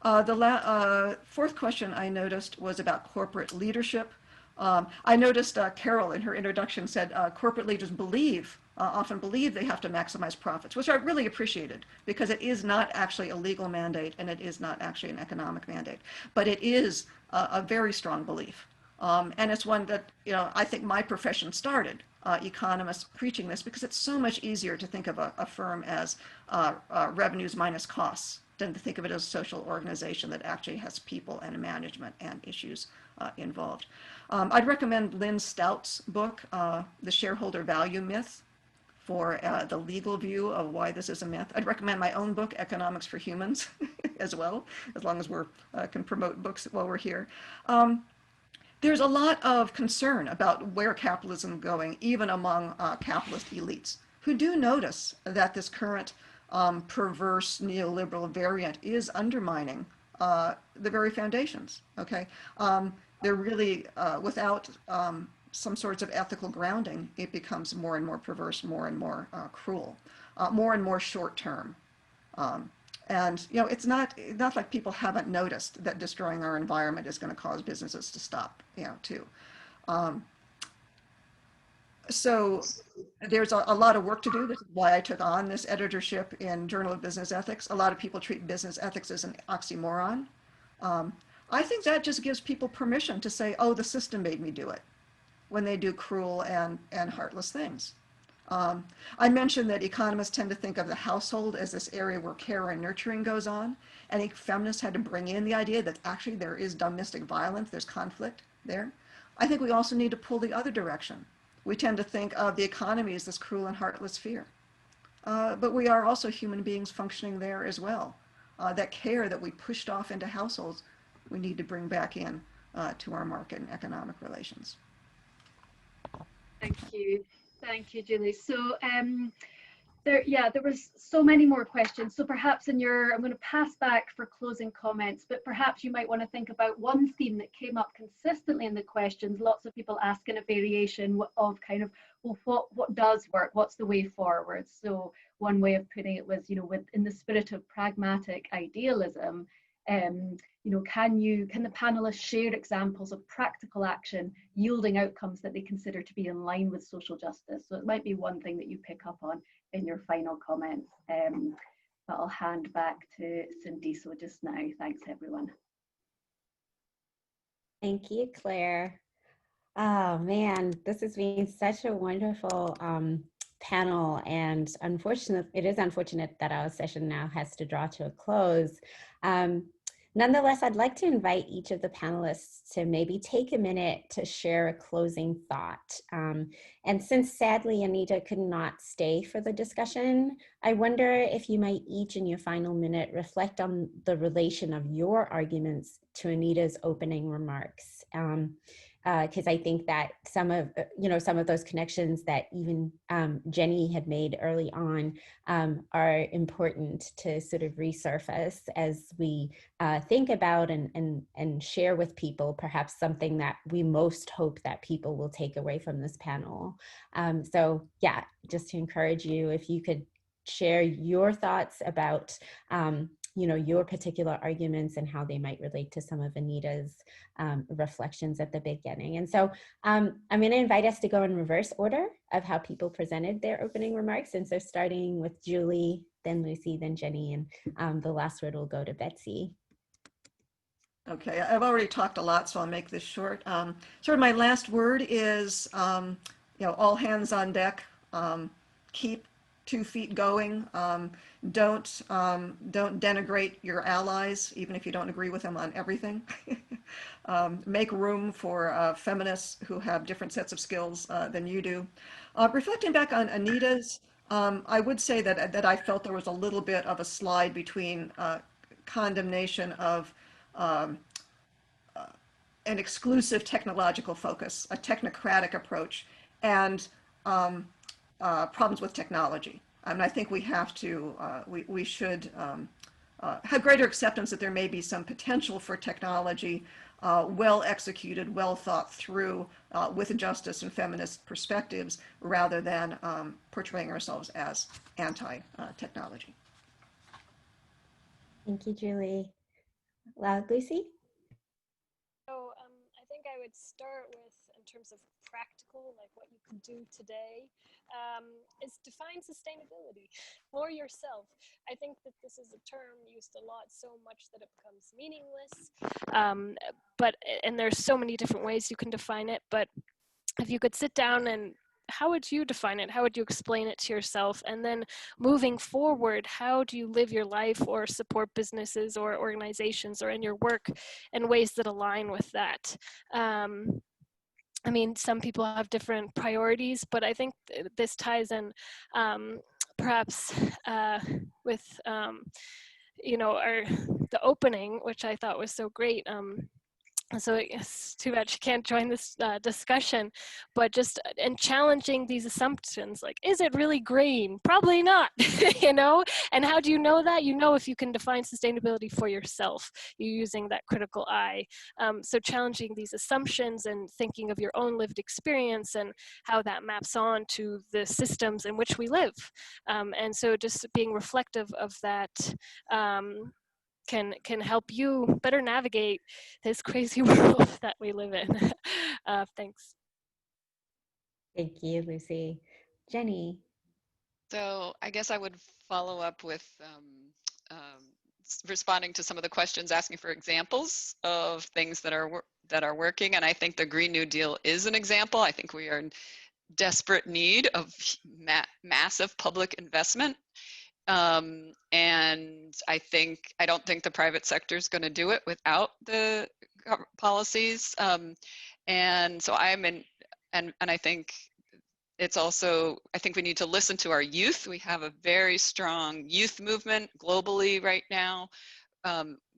Speaker 7: The fourth question I noticed was about corporate leadership. I noticed Carol in her introduction said corporate leaders often believe they have to maximize profits, which I really appreciated because it is not actually a legal mandate and it is not actually an economic mandate, but it is a very strong belief. And it's one that, I think my profession started, economists preaching this, because it's so much easier to think of a firm as revenues minus costs than to think of it as a social organization that actually has people and management and issues involved. I'd recommend Lynn Stout's book, The Shareholder Value Myth, for the legal view of why this is a myth. I'd recommend my own book, Economics for Humans, as well, as long as we can promote books while we're here. There's a lot of concern about where capitalism is going, even among capitalist elites, who do notice that this current perverse neoliberal variant is undermining the very foundations, okay? They're really, without some sorts of ethical grounding, it becomes more and more perverse, more and more cruel, more and more short-term. And it's not like people haven't noticed that destroying our environment is going to cause businesses to stop, too. So there's a lot of work to do. This is why I took on this editorship in Journal of Business Ethics. A lot of people treat business ethics as an oxymoron. I think that just gives people permission to say, oh, the system made me do it, when they do cruel and heartless things. I mentioned that economists tend to think of the household as this area where care and nurturing goes on. And feminists had to bring in the idea that actually there is domestic violence, there's conflict there. I think we also need to pull the other direction. We tend to think of the economy as this cruel and heartless sphere. But we are also human beings functioning there as well. That care that we pushed off into households, we need to bring back in to our market and economic relations.
Speaker 8: Thank you, Julie. So there was so many more questions. So perhaps I'm going to pass back for closing comments, but perhaps you might want to think about one theme that came up consistently in the questions. Lots of people asking a variation of kind of, well, what does work? What's the way forward? So one way of putting it was, in the spirit of pragmatic idealism, can the panelists share examples of practical action yielding outcomes that they consider to be in line with social justice? So it might be one thing that you pick up on in your final comments, but I'll hand back to Sindiso just now. Thanks, everyone.
Speaker 1: Thank you, Claire. Oh man, this has been such a wonderful panel, and it is unfortunate that our session now has to draw to a close. Nonetheless, I'd like to invite each of the panelists to maybe take a minute to share a closing thought. And since sadly Anita could not stay for the discussion, I wonder if you might each in your final minute reflect on the relation of your arguments to Anita's opening remarks. Because I think that some of those connections that even Jenny had made early on are important to sort of resurface as we think about and share with people perhaps something that we most hope that people will take away from this panel. So yeah, just to encourage you, if you could share your thoughts about your particular arguments and how they might relate to some of Anita's reflections at the beginning. And so I'm going to invite us to go in reverse order of how people presented their opening remarks. And so starting with Julie, then Lucy, then Jenny, and the last word will go to Betsy.
Speaker 7: Okay, I've already talked a lot, so I'll make this short. Sort of my last word is, all hands on deck. Keep 2 feet going. Don't denigrate your allies, even if you don't agree with them on everything. Make room for feminists who have different sets of skills than you do. Reflecting back on Anita's, I would say that I felt there was a little bit of a slide between condemnation of an exclusive technological focus, a technocratic approach, and problems with technology. And I think we have to, we should have greater acceptance that there may be some potential for technology, well executed, well thought through, with justice and feminist perspectives, rather than portraying ourselves as anti-technology.
Speaker 1: Thank you, Julie. Lucy?
Speaker 6: So I think I would start with, in terms of practical, like what you can do today, is define sustainability for yourself. I think that this is a term used a lot, so much that it becomes meaningless. And there's so many different ways you can define it, but if you could sit down and how would you define it? How would you explain it to yourself? And then moving forward, how do you live your life or support businesses or organizations or in your work in ways that align with that? I mean, some people have different priorities, but I think this ties in perhaps with, the opening, which I thought was so great. So it's too bad she can't join this discussion, but just in challenging these assumptions, like, is it really green? Probably not, And how do you know that? You know if you can define sustainability for yourself, you're using that critical eye. So challenging these assumptions and thinking of your own lived experience and how that maps on to the systems in which we live. And so just being reflective of that can help you better navigate this crazy world that we live in. Thanks.
Speaker 1: Thank you, Lucy. Jenny?
Speaker 5: So I guess I would follow up with responding to some of the questions, asking for examples of things that are working. And I think the Green New Deal is an example. I think we are desperate need of massive public investment. And I don't think the private sector is going to do it without the policies. And so and I think it's also, I think we need to listen to our youth. We have a very strong youth movement globally right now,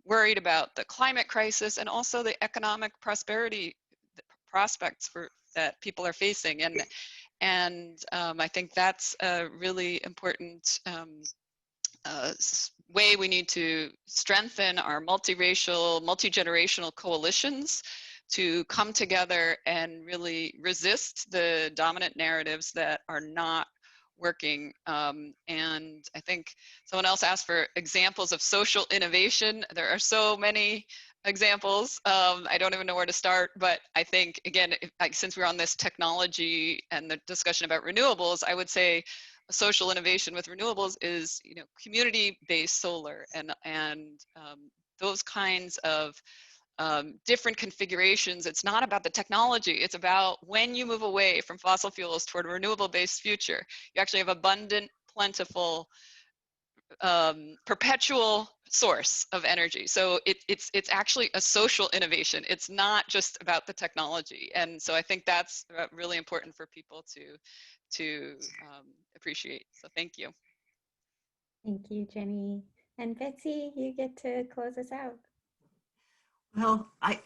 Speaker 5: worried about the climate crisis and also the economic prosperity prospects that people are facing. And I think that's a really important way we need to strengthen our multiracial, multi-generational coalitions to come together and really resist the dominant narratives that are not working. And I think someone else asked for examples of social innovation. There are so many examples. I don't even know where to start, but I think, again, since we're on this technology and the discussion about renewables, I would say a social innovation with renewables is, community-based solar and those kinds of different configurations. It's not about the technology. It's about when you move away from fossil fuels toward a renewable-based future, you actually have abundant, plentiful, perpetual source of energy. So it's actually a social innovation. It's not just about the technology. And so I think that's really important for people to appreciate. So thank you.
Speaker 1: Thank you, Jenny. And Betsy, you get to close us out.
Speaker 4: Well, I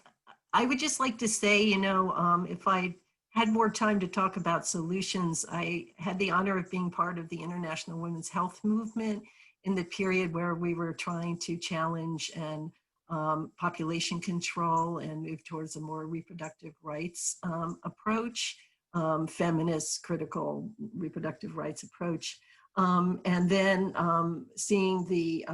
Speaker 4: would just like to say, if I had more time to talk about solutions, I had the honor of being part of the International Women's Health Movement in the period where we were trying to challenge and population control and move towards a more reproductive rights approach, feminist critical reproductive rights approach. And then seeing the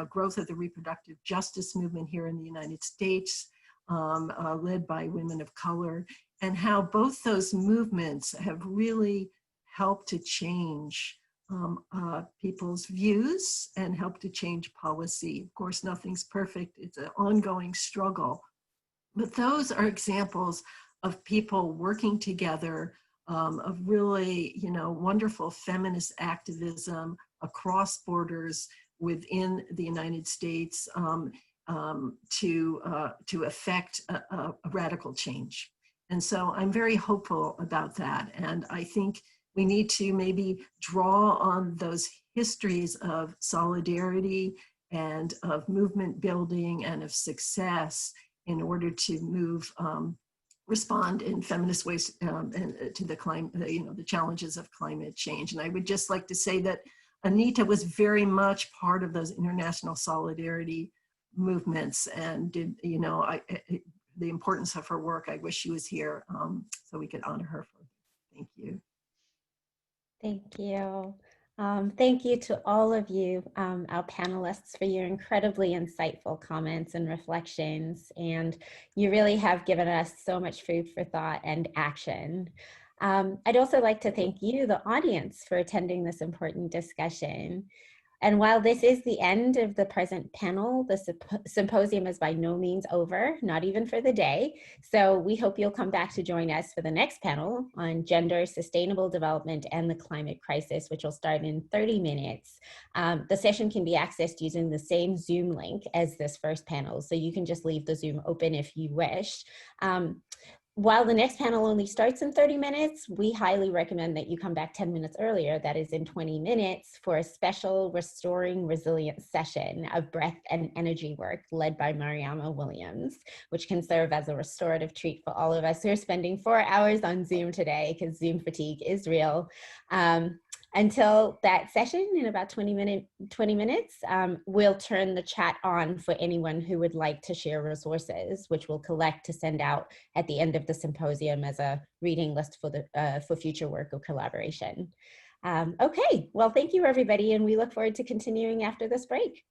Speaker 4: growth of the reproductive justice movement here in the United States, led by women of color, and how both those movements have really helped to change people's views and help to change policy. Of course, nothing's perfect. It's an ongoing struggle. But those are examples of people working together, of really, wonderful feminist activism across borders within the United States to affect a radical change. And so I'm very hopeful about that. And I think we need to maybe draw on those histories of solidarity and of movement building and of success in order to respond in feminist ways to the climate, the challenges of climate change. And I would just like to say that Anita was very much part of those international solidarity movements and did, the importance of her work. I wish she was here so we could honor her. Thank you.
Speaker 1: Thank you. Thank you to all of you, our panelists, for your incredibly insightful comments and reflections. And you really have given us so much food for thought and action. I'd also like to thank you, the audience, for attending this important discussion. And while this is the end of the present panel, the symposium is by no means over, not even for the day. So we hope you'll come back to join us for the next panel on gender, sustainable development, and the climate crisis, which will start in 30 minutes. The session can be accessed using the same Zoom link as this first panel. So you can just leave the Zoom open if you wish. While the next panel only starts in 30 minutes, we highly recommend that you come back 10 minutes earlier, that is in 20 minutes, for a special Restoring Resilience session of breath and energy work led by Mariama Williams, which can serve as a restorative treat for all of us who are spending 4 hours on Zoom today, because Zoom fatigue is real. Until that session in about 20 minutes, we'll turn the chat on for anyone who would like to share resources, which we'll collect to send out at the end of the symposium as a reading list for future work or collaboration. Okay, well, thank you, everybody, and we look forward to continuing after this break.